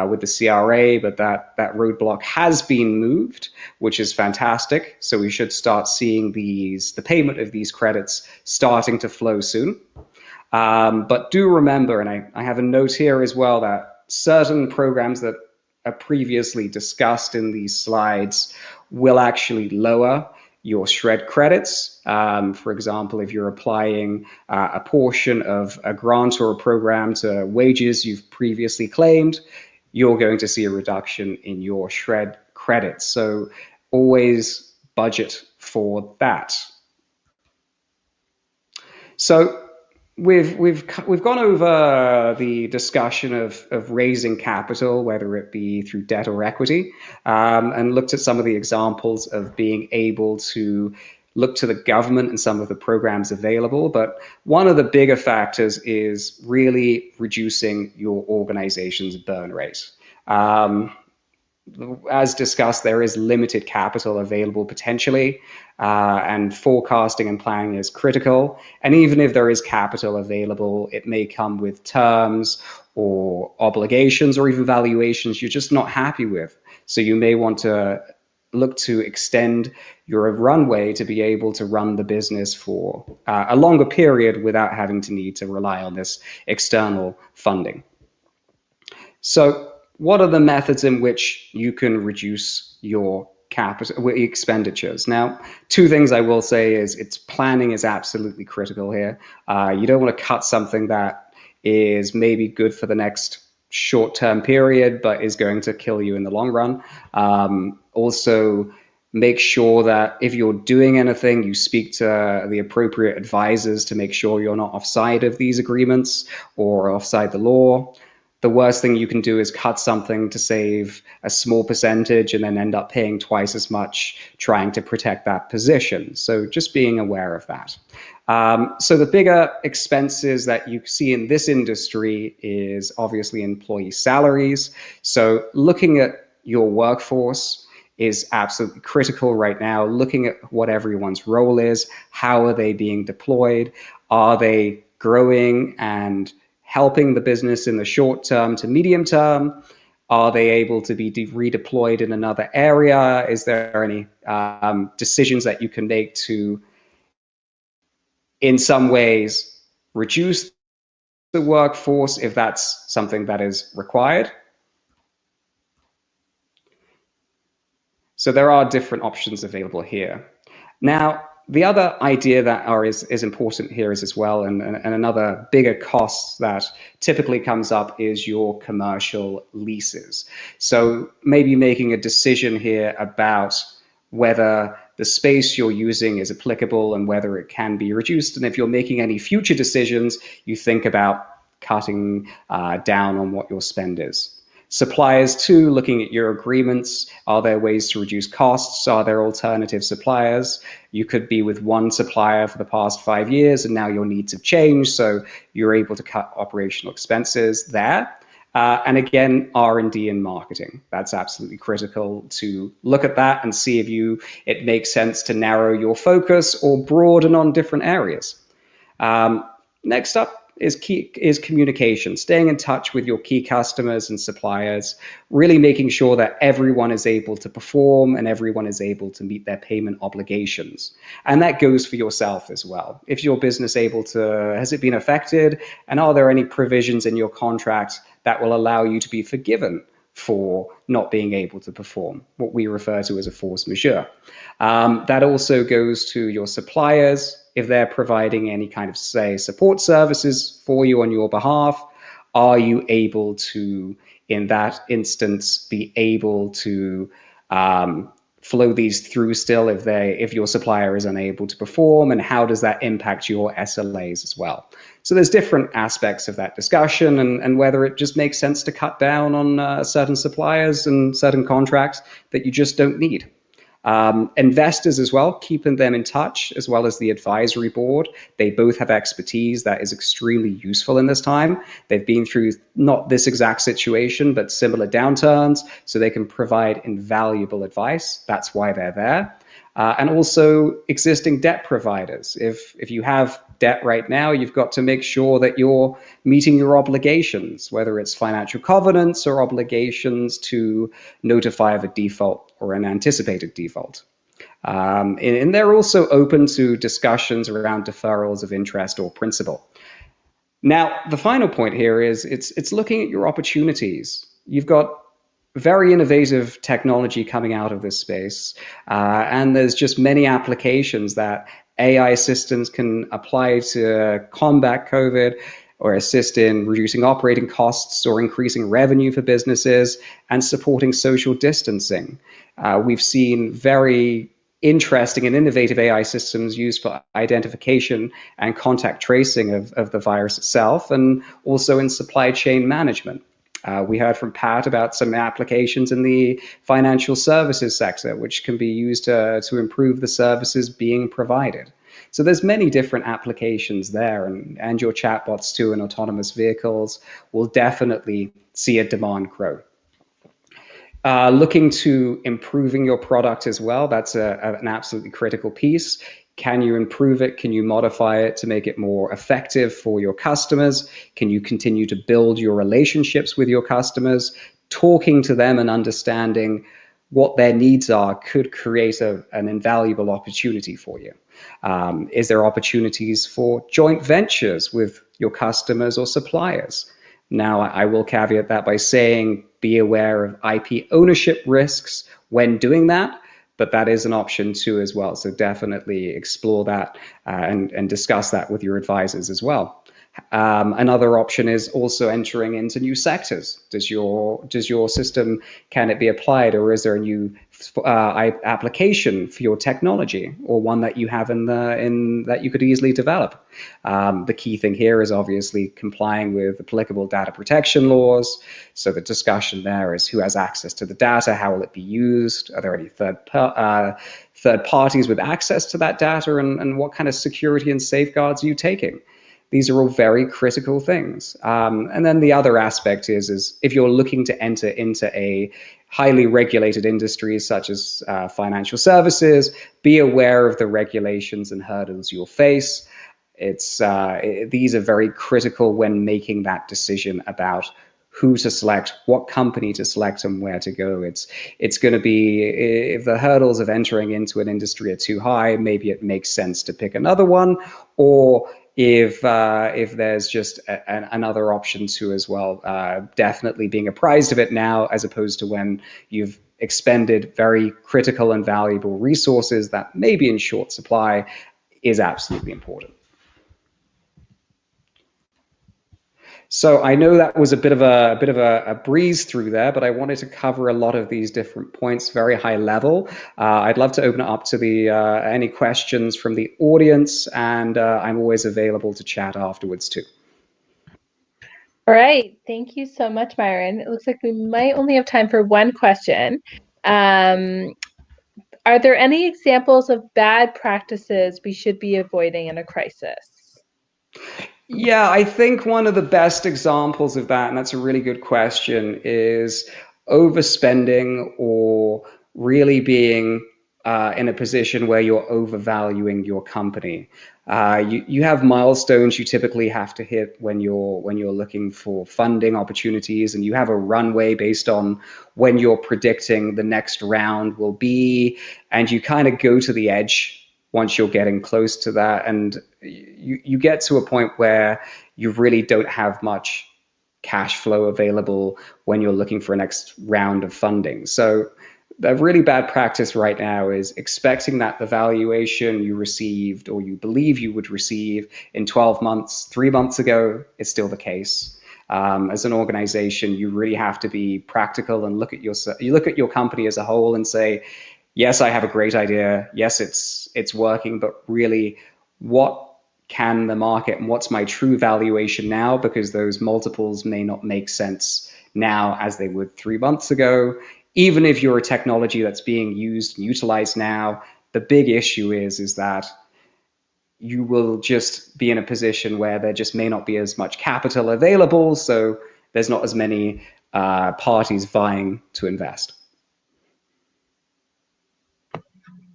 with the CRA, but that roadblock has been moved, which is fantastic. So we should start seeing the payment of these credits starting to flow soon. But do remember, and I have a note here as well, that certain programs that are previously discussed in these slides will actually lower your shred credits. For example, if you're applying a portion of a grant or a program to wages you've previously claimed, you're going to see a reduction in your shred credits. So always budget for that. So we've gone over the discussion of raising capital, whether it be through debt or equity, and looked at some of the examples of being able to look to the government and some of the programs available. But one of the bigger factors is really reducing your organization's burn rate. As discussed, there is limited capital available potentially, and forecasting and planning is critical. And even if there is capital available, it may come with terms or obligations or even valuations you're just not happy with. So you may want to look to extend your runway to be able to run the business for a longer period without having to need to rely on this external funding. So what are the methods in which you can reduce your capital expenditures? Now, two things I will say is planning is absolutely critical here. You don't want to cut something that is maybe good for the next short-term period, but is going to kill you in the long run. Also, make sure that if you're doing anything, you speak to the appropriate advisors to make sure you're not offside of these agreements or offside the law. The worst thing you can do is cut something to save a small percentage and then end up paying twice as much trying to protect that position. So just being aware of that. So the bigger expenses that you see in this industry is obviously employee salaries. So looking at your workforce is absolutely critical right now. Looking at what everyone's role is, how are they being deployed? Are they growing and helping the business in the short term to medium term? Are they able to be redeployed in another area? Is there any decisions that you can make to, in some ways, reduce the workforce if that's something that is required? So there are different options available here. Now, the other idea that is important here is as well, and another bigger cost that typically comes up is your commercial leases. So maybe making a decision here about whether the space you're using is applicable and whether it can be reduced. And if you're making any future decisions, you think about cutting down on what your spend is. Suppliers too, looking at your agreements. Are there ways to reduce costs? Are there alternative suppliers? You could be with one supplier for the past 5 years and now your needs have changed, so you're able to cut operational expenses there. And again, R&D and marketing. That's absolutely critical to look at that and see if it makes sense to narrow your focus or broaden on different areas. Next up is communication, staying in touch with your key customers and suppliers, really making sure that everyone is able to perform and everyone is able to meet their payment obligations. And that goes for yourself as well. If your business has it been affected, and are there any provisions in your contract that will allow you to be forgiven for not being able to perform, what we refer to as a force majeure. That also goes to your suppliers. If they're providing any kind of, say, support services for you on your behalf, are you able to, in that instance, be able to flow these through still if your supplier is unable to perform, and how does that impact your SLAs as well? So there's different aspects of that discussion, and whether it just makes sense to cut down on certain suppliers and certain contracts that you just don't need. Investors as well, keeping them in touch, as well as the advisory board. They both have expertise that is extremely useful in this time. They've been through not this exact situation, but similar downturns, so they can provide invaluable advice. That's why they're there. And also existing debt providers. If you have debt right now, you've got to make sure that you're meeting your obligations, whether it's financial covenants or obligations to notify of a default or an anticipated default. And they're also open to discussions around deferrals of interest or principal. Now, the final point here is it's looking at your opportunities. You've got very innovative technology coming out of this space, and there's just many applications that AI systems can apply to combat COVID or assist in reducing operating costs or increasing revenue for businesses and supporting social distancing. We've seen very interesting and innovative AI systems used for identification and contact tracing of the virus itself, and also in supply chain management. We heard from Pat about some applications in the financial services sector, which can be used to improve the services being provided. So there's many different applications there, and your chatbots too and autonomous vehicles will definitely see a demand grow. Looking to improving your product as well, that's an absolutely critical piece. Can you improve it? Can you modify it to make it more effective for your customers? Can you continue to build your relationships with your customers? Talking to them and understanding what their needs are could create an invaluable opportunity for you. Is there opportunities for joint ventures with your customers or suppliers? Now, I will caveat that by saying be aware of IP ownership risks when doing that, but that is an option too as well. So definitely explore that and discuss that with your advisors as well. Another option is also entering into new sectors. Does your system, can it be applied, or is there a new application for your technology, or one that you have in that you could easily develop? The key thing here is obviously complying with applicable data protection laws. So the discussion there is who has access to the data, how will it be used, are there any third parties with access to that data, and what kind of security and safeguards are you taking? These are all very critical things. And then the other aspect is if you're looking to enter into a highly regulated industry such as financial services, be aware of the regulations and hurdles you'll face. These are very critical when making that decision about who to select, what company to select, and where to go. It's going to be, if the hurdles of entering into an industry are too high, maybe it makes sense to pick another one, or if there's just another option too as well, definitely being apprised of it now, as opposed to when you've expended very critical and valuable resources that may be in short supply, is absolutely important. So I know that was a bit of a breeze through there, but I wanted to cover a lot of these different points, very high level. I'd love to open it up to any questions from the audience, and I'm always available to chat afterwards too. All right, thank you so much, Myron. It looks like we might only have time for one question. Are there any examples of bad practices we should be avoiding in a crisis? Yeah, I think one of the best examples of that, and that's a really good question, is overspending or really being in a position where you're overvaluing your company. You have milestones you typically have to hit when you're looking for funding opportunities, and you have a runway based on when you're predicting the next round will be, and you kind of go to the edge once you're getting close to that, and you get to a point where you really don't have much cash flow available when you're looking for a next round of funding. So the really bad practice right now is expecting that the valuation you received or you believe you would receive in 12 months, 3 months ago, is still the case. As an organization, you really have to be practical and look at your company as a whole and say, yes, I have a great idea. Yes, it's working, but really, what can the market and what's my true valuation now? Because those multiples may not make sense now as they would 3 months ago. Even if you're a technology that's being used and utilized now, the big issue is that you will just be in a position where there just may not be as much capital available, so there's not as many parties vying to invest.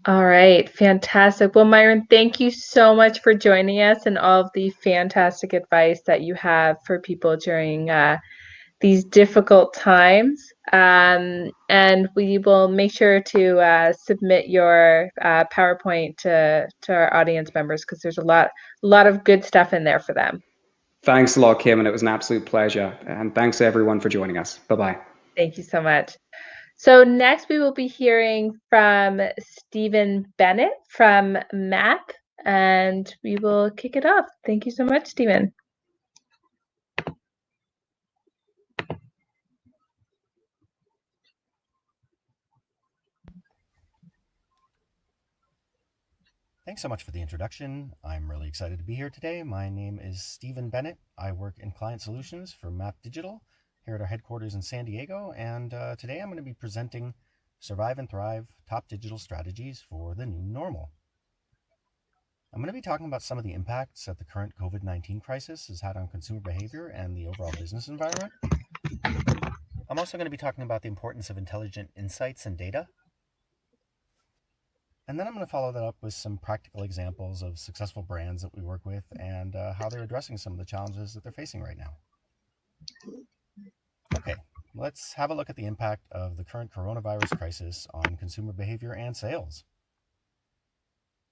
All right, fantastic. Well, Myron, thank you so much for joining us and all of the fantastic advice that you have for people during these difficult times. And we will make sure to submit your PowerPoint to our audience members because there's a lot of good stuff in there for them. Thanks a lot, Kim, and it was an absolute pleasure. And thanks to everyone for joining us. Bye-bye. Thank you so much. So next we will be hearing from Stephen Bennett from Mapp, and we will kick it off. Thank you so much, Stephen. Thanks so much for the introduction. I'm really excited to be here today. My name is Stephen Bennett. I work in client solutions for Mapp Digital here at our headquarters in San Diego, and today I'm going to be presenting Survive and Thrive Top Digital Strategies for the New Normal. I'm going to be talking about some of the impacts that the current COVID-19 crisis has had on consumer behavior and the overall business environment. I'm also going to be talking about the importance of intelligent insights and data. And then I'm going to follow that up with some practical examples of successful brands that we work with and how they're addressing some of the challenges that they're facing right now. Okay, let's have a look at the impact of the current coronavirus crisis on consumer behavior and sales.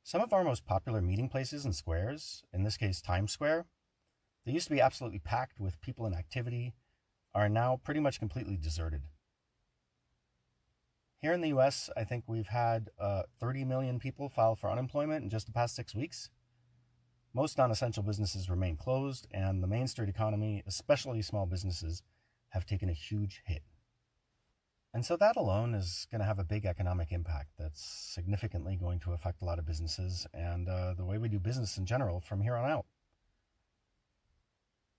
Some of our most popular meeting places and squares, in this case Times Square, they used to be absolutely packed with people and activity, are now pretty much completely deserted. Here in the US, I think we've had 30 million people file for unemployment in just the past 6 weeks. Most non-essential businesses remain closed, and the Main Street economy, especially small businesses, have taken a huge hit. And so that alone is going to have a big economic impact that's significantly going to affect a lot of businesses and the way we do business in general from here on out.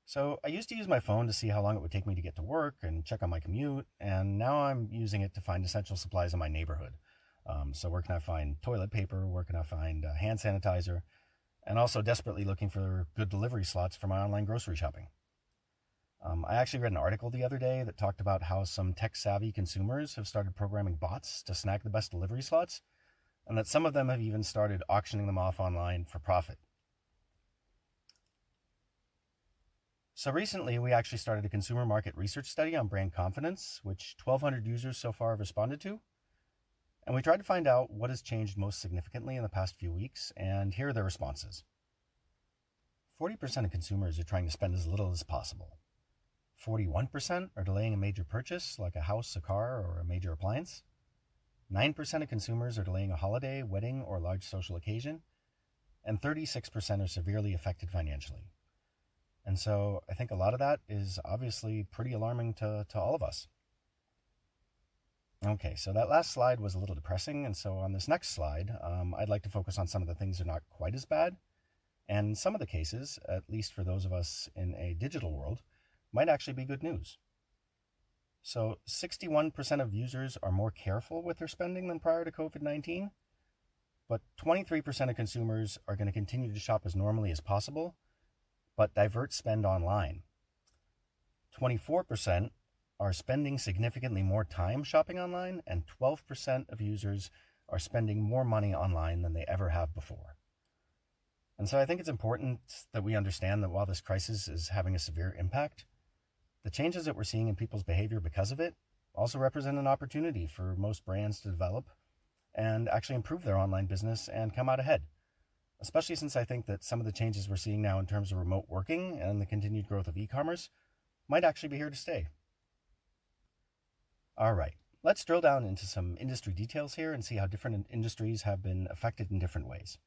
So I used to use my phone to see how long it would take me to get to work and check on my commute, and now I'm using it to find essential supplies in my neighborhood. So where can I find toilet paper? Where can I find hand sanitizer? And also desperately looking for good delivery slots for my online grocery shopping. I actually read an article the other day that talked about how some tech-savvy consumers have started programming bots to snag the best delivery slots, and that some of them have even started auctioning them off online for profit. So recently, we actually started a consumer market research study on brand confidence, which 1,200 users so far have responded to. And we tried to find out what has changed most significantly in the past few weeks, and here are their responses. 40% of consumers are trying to spend as little as possible. 41% are delaying a major purchase, like a house, a car, or a major appliance. 9% of consumers are delaying a holiday, wedding, or large social occasion. And 36% are severely affected financially. And so I think a lot of that is obviously pretty alarming to all of us. Okay, so that last slide was a little depressing. And so on this next slide, I'd like to focus on some of the things that are not quite as bad. And in some of the cases, at least for those of us in a digital world, might actually be good news. So 61% of users are more careful with their spending than prior to COVID-19, but 23% of consumers are going to continue to shop as normally as possible, but divert spend online. 24% are spending significantly more time shopping online, and 12% of users are spending more money online than they ever have before. And so I think it's important that we understand that while this crisis is having a severe impact, the changes that we're seeing in people's behavior because of it also represent an opportunity for most brands to develop and actually improve their online business and come out ahead, especially since I think that some of the changes we're seeing now in terms of remote working and the continued growth of e-commerce might actually be here to stay. All right, let's drill down into some industry details here and see how different industries have been affected in different ways.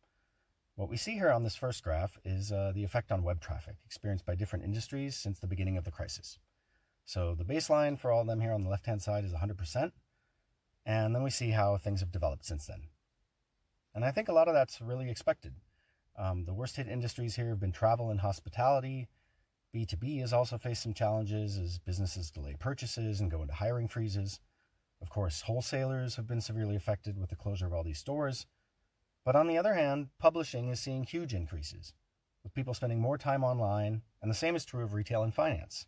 What we see here on this first graph is the effect on web traffic experienced by different industries since the beginning of the crisis. So the baseline for all of them here on the left-hand side is 100%. And then we see how things have developed since then. And I think a lot of that's really expected. The worst hit industries here have been travel and hospitality. B2B has also faced some challenges as businesses delay purchases and go into hiring freezes. Of course, wholesalers have been severely affected with the closure of all these stores. But on the other hand, publishing is seeing huge increases, with people spending more time online, and the same is true of retail and finance.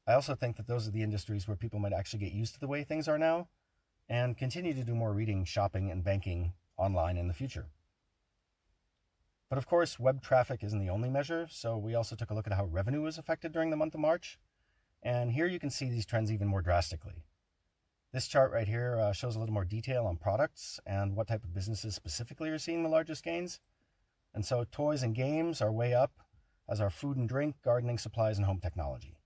I also think that those are the industries where people might actually get used to the way things are now and continue to do more reading, shopping, and banking online in the future. But of course, web traffic isn't the only measure, so we also took a look at how revenue was affected during the month of March. And here you can see these trends even more drastically. This chart right here shows a little more detail on products and what type of businesses specifically are seeing the largest gains. And so toys and games are way up, as are food and drink, gardening supplies, and home technology.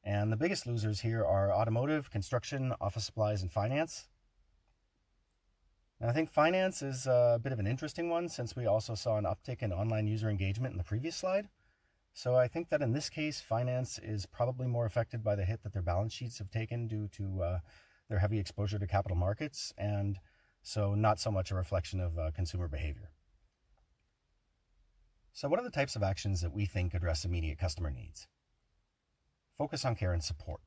And the biggest losers here are automotive, construction, office supplies, and finance. And I think finance is a bit of an interesting one since we also saw an uptick in online user engagement in the previous slide. So I think that in this case, finance is probably more affected by the hit that their balance sheets have taken due to their heavy exposure to capital markets, and so not so much a reflection of consumer behavior. So what are the types of actions that we think address immediate customer needs? Focus on care and support.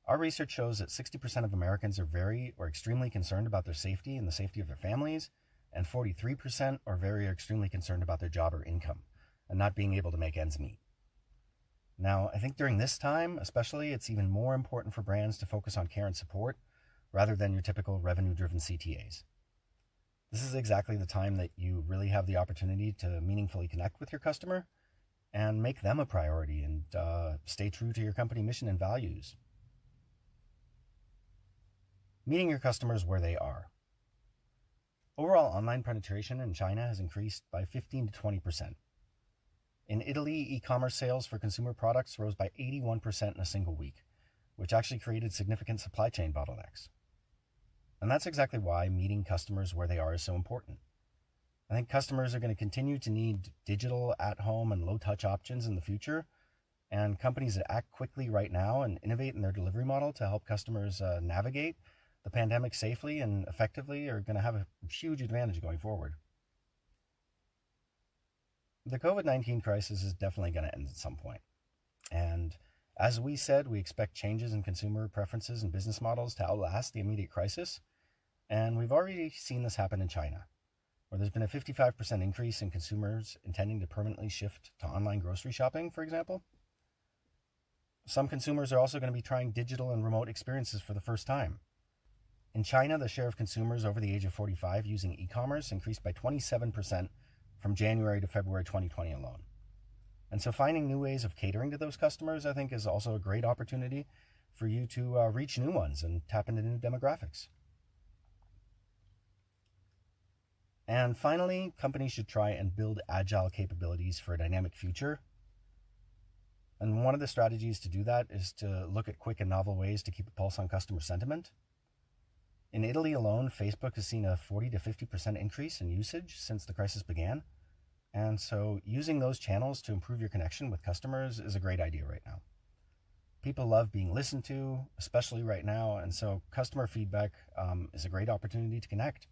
Our research shows that 60% of Americans are very or extremely concerned about their safety and the safety of their families, and 43% are very or extremely concerned about their job or income and not being able to make ends meet. Now, I think during this time, especially, it's even more important for brands to focus on care and support rather than your typical revenue-driven CTAs. This is exactly the time that you really have the opportunity to meaningfully connect with your customer and make them a priority and stay true to your company mission and values. Meeting your customers where they are. Overall online penetration in China has increased by 15 to 20%. In Italy, e-commerce sales for consumer products rose by 81% in a single week, which actually created significant supply chain bottlenecks. And that's exactly why meeting customers where they are is so important. I think customers are going to continue to need digital, at-home, and low-touch options in the future, and companies that act quickly right now and innovate in their delivery model to help customers navigate the pandemic safely and effectively are going to have a huge advantage going forward. The COVID-19 crisis is definitely going to end at some point. And as we said, we expect changes in consumer preferences and business models to outlast the immediate crisis. And we've already seen this happen in China, where there's been a 55% increase in consumers intending to permanently shift to online grocery shopping, for example. Some consumers are also going to be trying digital and remote experiences for the first time. In China, the share of consumers over the age of 45 using e-commerce increased by 27% from January to February 2020 alone. And so finding new ways of catering to those customers, I think, is also a great opportunity for you to reach new ones and tap into new demographics. And finally, companies should try and build agile capabilities for a dynamic future. And one of the strategies to do that is to look at quick and novel ways to keep a pulse on customer sentiment. In Italy alone, Facebook has seen a 40 to 50% increase in usage since the crisis began. And so using those channels to improve your connection with customers is a great idea right now. People love being listened to, especially right now. And so customer feedback is a great opportunity to connect.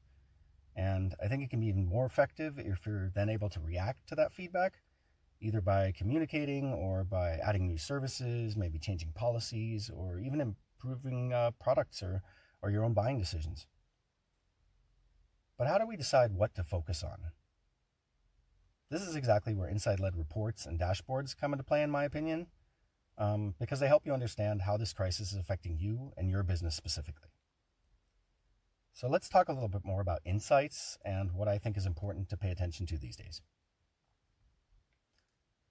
And I think it can be even more effective if you're then able to react to that feedback, either by communicating or by adding new services, maybe changing policies, or even improving products or your own buying decisions. But how do we decide what to focus on? This is exactly where insight-led reports and dashboards come into play, in my opinion, because they help you understand how this crisis is affecting you and your business specifically. So let's talk a little bit more about insights and what I think is important to pay attention to these days.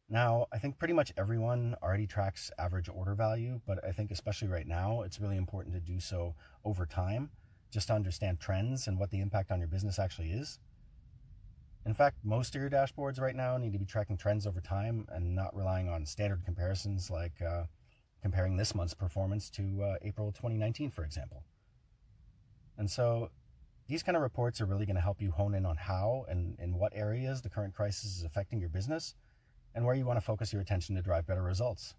Now, I think pretty much everyone already tracks average order value, but I think especially right now, it's really important to do so over time, just to understand trends and what the impact on your business actually is. In fact, most of your dashboards right now need to be tracking trends over time and not relying on standard comparisons like comparing this month's performance to April 2019, for example. And so these kind of reports are really going to help you hone in on how and in what areas the current crisis is affecting your business and where you want to focus your attention to drive better results.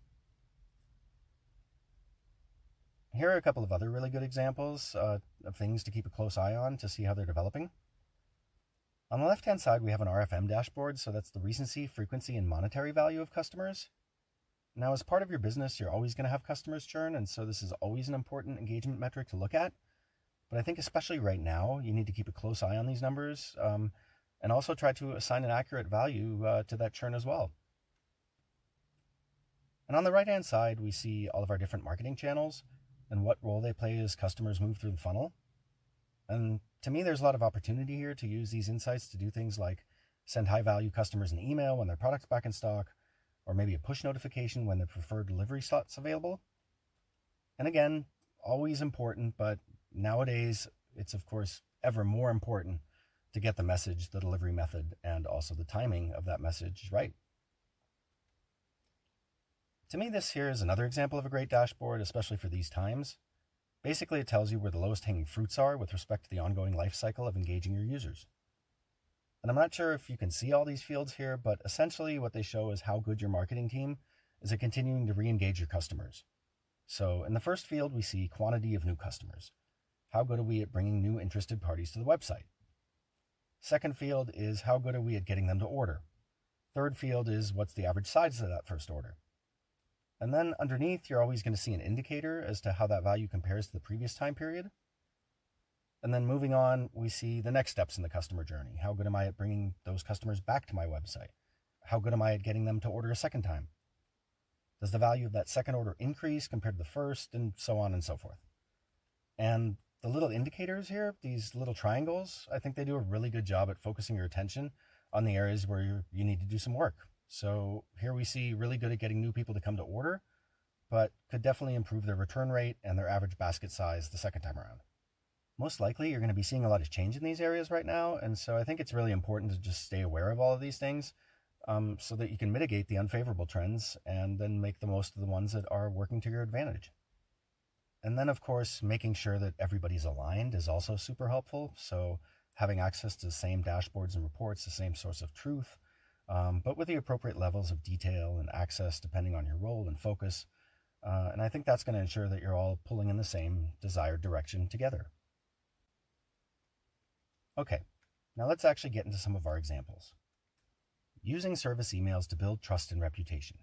Here are a couple of other really good examples of things to keep a close eye on to see how they're developing. On the left-hand side, we have an RFM dashboard, so that's the recency, frequency, and monetary value of customers. Now, as part of your business, you're always going to have customers churn, and so this is always an important engagement metric to look at. But I think especially right now, you need to keep a close eye on these numbers and also try to assign an accurate value to that churn as well. And on the right-hand side, we see all of our different marketing channels and what role they play as customers move through the funnel. And to me, there's a lot of opportunity here to use these insights to do things like send high-value customers an email when their product's back in stock, or maybe a push notification when the preferred delivery slot's available. And again, always important, but nowadays it's of course ever more important to get the message, the delivery method, and also the timing of that message right. To me, this here is another example of a great dashboard, especially for these times. Basically, it tells you where the lowest hanging fruits are with respect to the ongoing life cycle of engaging your users. And I'm not sure if you can see all these fields here, but essentially what they show is how good your marketing team is at continuing to re-engage your customers. So in the first field, we see quantity of new customers. How good are we at bringing new interested parties to the website? Second field is how good are we at getting them to order? Third field is what's the average size of that first order? And then underneath, you're always going to see an indicator as to how that value compares to the previous time period. And then moving on, we see the next steps in the customer journey. How good am I at bringing those customers back to my website? How good am I at getting them to order a second time? Does the value of that second order increase compared to the first, and so on and so forth? And the little indicators here, these little triangles, I think they do a really good job at focusing your attention on the areas where you need to do some work. So here we see really good at getting new people to come to order, but could definitely improve their return rate and their average basket size the second time around. Most likely, you're going to be seeing a lot of change in these areas right now, and so I think it's really important to just stay aware of all of these things so that you can mitigate the unfavorable trends and then make the most of the ones that are working to your advantage. And then, of course, making sure that everybody's aligned is also super helpful. So having access to the same dashboards and reports, the same source of truth, but with the appropriate levels of detail and access depending on your role and focus. And I think that's going to ensure that you're all pulling in the same desired direction together. Okay, now let's actually get into some of our examples. Using service emails to build trust and reputation.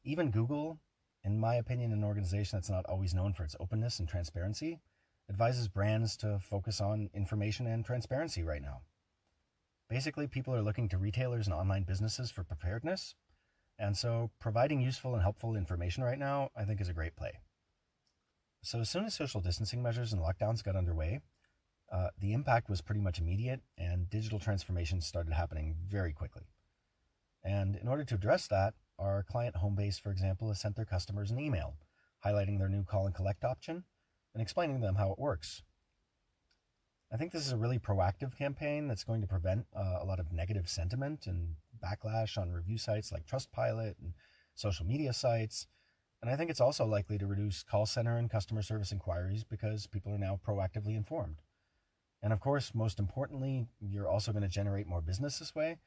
Even Google, in my opinion, an organization that's not always known for its openness and transparency, advises brands to focus on information and transparency right now. Basically, people are looking to retailers and online businesses for preparedness, and so providing useful and helpful information right now, I think, is a great play. So as soon as social distancing measures and lockdowns got underway, the impact was pretty much immediate, and digital transformation started happening very quickly. And in order to address that, our client Homebase, for example, has sent their customers an email highlighting their new call and collect option and explaining to them how it works. I think this is a really proactive campaign that's going to prevent a lot of negative sentiment and backlash on review sites like Trustpilot and social media sites. And I think it's also likely to reduce call center and customer service inquiries because people are now proactively informed. And of course, most importantly, you're also going to generate more business this way,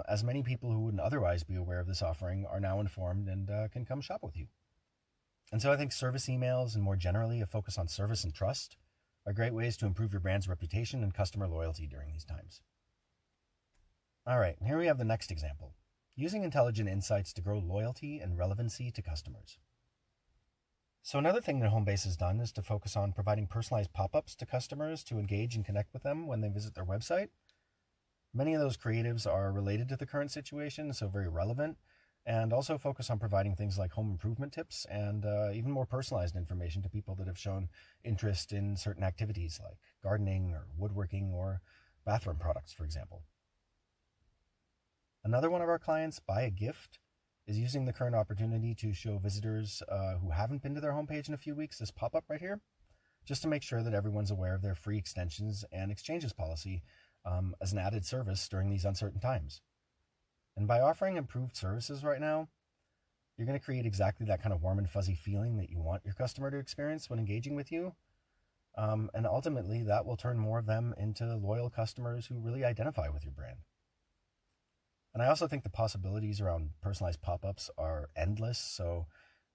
as many people who wouldn't otherwise be aware of this offering are now informed and can come shop with you. And so I think service emails and more generally a focus on service and trust are great ways to improve your brand's reputation and customer loyalty during these times. All right, here we have the next example. Using intelligent insights to grow loyalty and relevancy to customers. So another thing that Homebase has done is to focus on providing personalized pop-ups to customers to engage and connect with them when they visit their website. Many of those creatives are related to the current situation, so very relevant, and also focus on providing things like home improvement tips and even more personalized information to people that have shown interest in certain activities like gardening or woodworking or bathroom products, for example. Another one of our clients, Buy a Gift, is using the current opportunity to show visitors who haven't been to their homepage in a few weeks this pop-up right here, just to make sure that everyone's aware of their free extensions and exchanges policy as an added service during these uncertain times. And by offering improved services right now, you're going to create exactly that kind of warm and fuzzy feeling that you want your customer to experience when engaging with you. And ultimately, that will turn more of them into loyal customers who really identify with your brand. And I also think the possibilities around personalized pop-ups are endless. So,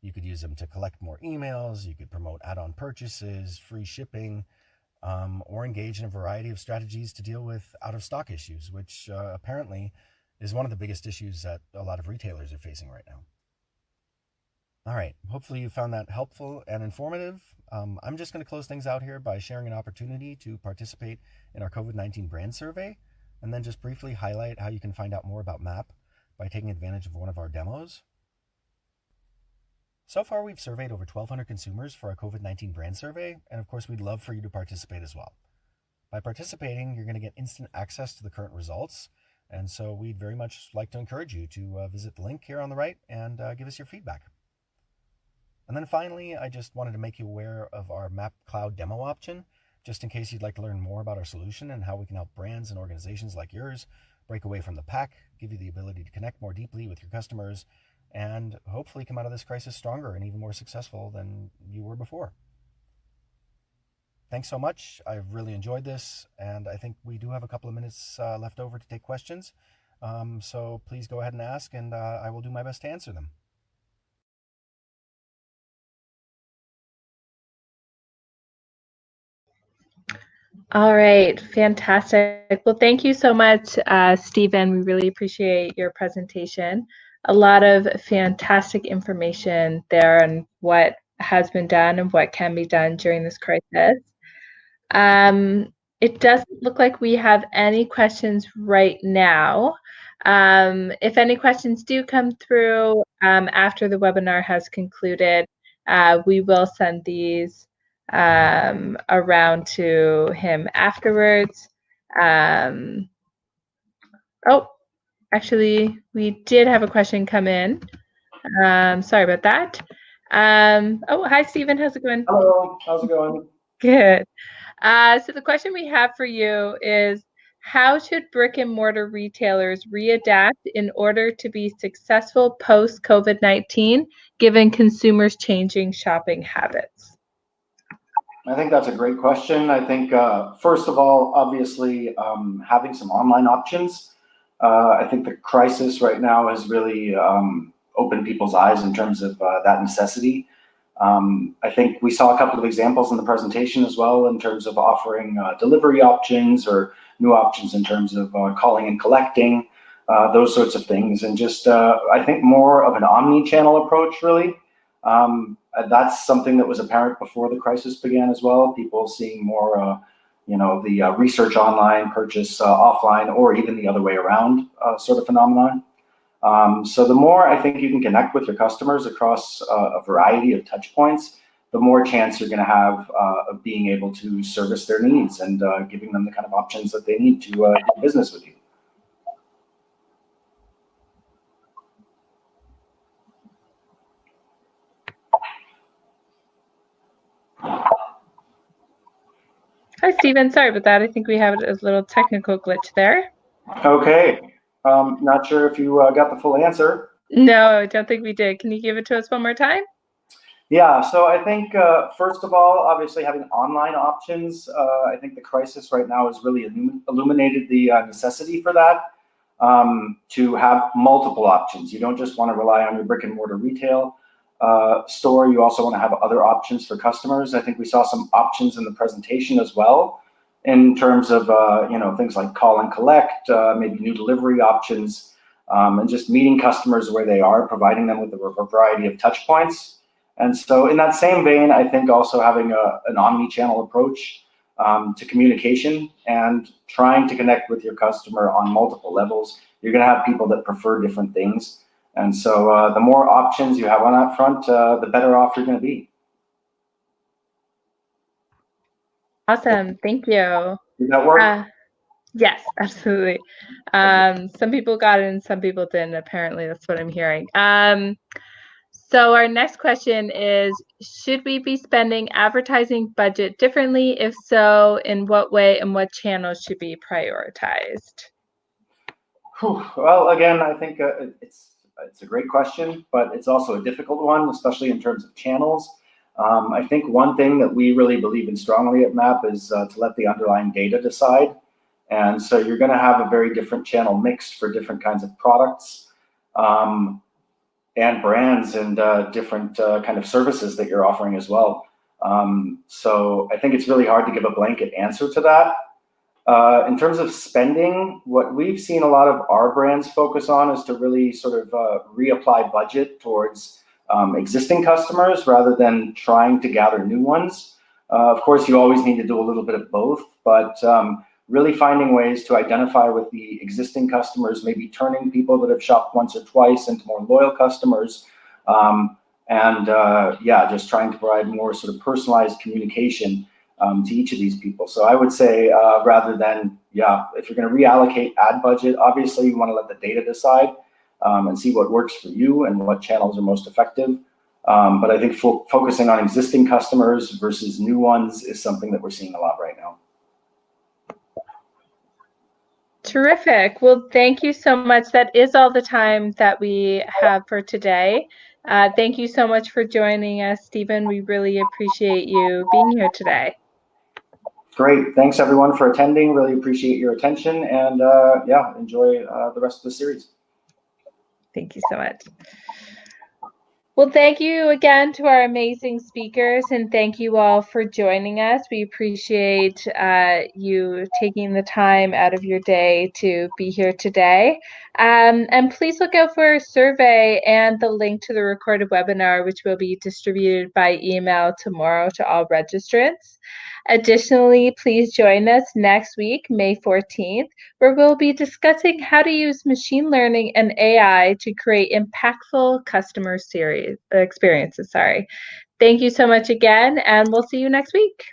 You could use them to collect more emails. You could promote add-on purchases, free shipping, or engage in a variety of strategies to deal with out-of-stock issues, which apparently is one of the biggest issues that a lot of retailers are facing right now. All right, hopefully you found that helpful and informative. I'm just going to close things out here by sharing an opportunity to participate in our COVID-19 brand survey, and then just briefly highlight how you can find out more about Mapp by taking advantage of one of our demos. So far, we've surveyed over 1,200 consumers for our COVID-19 brand survey, and of course, we'd love for you to participate as well. By participating, you're going to get instant access to the current results, and so we'd very much like to encourage you to visit the link here on the right and give us your feedback. And then finally, I just wanted to make you aware of our Mapp Cloud demo option, just in case you'd like to learn more about our solution and how we can help brands and organizations like yours break away from the pack, give you the ability to connect more deeply with your customers, and hopefully come out of this crisis stronger and even more successful than you were before. Thanks so much. I've really enjoyed this, and I think we do have a couple of minutes left over to take questions. So please go ahead and ask, and I will do my best to answer them. All right, fantastic. Well, thank you so much, Stephen. We really appreciate your presentation. A lot of fantastic information there on what has been done and what can be done during this crisis. It doesn't look like we have any questions right now. If any questions do come through after the webinar has concluded, we will send these around to him afterwards. Oh, actually, we did have a question come in. Sorry about that. Oh, hi, Stephen. How's it going? Hello. How's it going? Good. So the question we have for you is, how should brick and mortar retailers readapt in order to be successful post COVID-19, given consumers' changing shopping habits? I think that's a great question. I think, first of all, obviously, having some online options. I think the crisis right now has really opened people's eyes in terms of that necessity. I think we saw a couple of examples in the presentation as well in terms of offering delivery options or new options in terms of calling and collecting, those sorts of things. And just, I think more of an omni-channel approach, really. That's something that was apparent before the crisis began as well. People seeing more, the research online, purchase offline, or even the other way around sort of phenomenon. So the more I think you can connect with your customers across a variety of touch points, the more chance you're going to have of being able to service their needs and giving them the kind of options that they need to do business with you. Hi, Stephen. Sorry about that. I think we have a little technical glitch there. Okay. Not sure if you got the full answer. No, I don't think we did. Can you give it to us one more time? Yeah, so I think, first of all, obviously having online options, I think the crisis right now has really illuminated the necessity for that, to have multiple options. You don't just want to rely on your brick and mortar retail store. You also want to have other options for customers. I think we saw some options in the presentation as well in terms of, things like call and collect, maybe new delivery options, and just meeting customers where they are, providing them with a variety of touch points. And so in that same vein, I think also having an omni-channel approach to communication and trying to connect with your customer on multiple levels. You're going to have people that prefer different things. And so the more options you have on that front, the better off you're going to be. Awesome. Thank you. Did that work? Yes, absolutely. Some people got it and some people didn't. Apparently, that's what I'm hearing. So our next question is, should we be spending advertising budget differently? If so, in what way and what channels should be prioritized? Well, again, I think it's a great question, but it's also a difficult one, especially in terms of channels. I think one thing that we really believe in strongly at Mapp is to let the underlying data decide. And so you're going to have a very different channel mix for different kinds of products. and brands and different kind of services that you're offering as well. So I think it's really hard to give a blanket answer to that. In terms of spending, what we've seen a lot of our brands focus on is to really sort of reapply budget towards existing customers rather than trying to gather new ones. Of course, you always need to do a little bit of both, but really finding ways to identify with the existing customers, maybe turning people that have shopped once or twice into more loyal customers, yeah, just trying to provide more sort of personalized communication to each of these people. So I would say rather than, yeah, if you're going to reallocate ad budget, obviously you want to let the data decide and see what works for you and what channels are most effective. But I think focusing on existing customers versus new ones is something that we're seeing a lot right now. Terrific. Well, thank you so much. That is all the time that we have for today. Thank you so much for joining us, Stephen. We really appreciate you being here today. Great. Thanks, everyone, for attending. Really appreciate your attention. And yeah, enjoy the rest of the series. Thank you so much. Well, thank you again to our amazing speakers, and thank you all for joining us. We appreciate you taking the time out of your day to be here today. And please look out for our survey and the link to the recorded webinar, which will be distributed by email tomorrow to all registrants. Additionally, please join us next week, May 14th, where we'll be discussing how to use machine learning and AI to create impactful customer experiences. Thank you so much again, and we'll see you next week.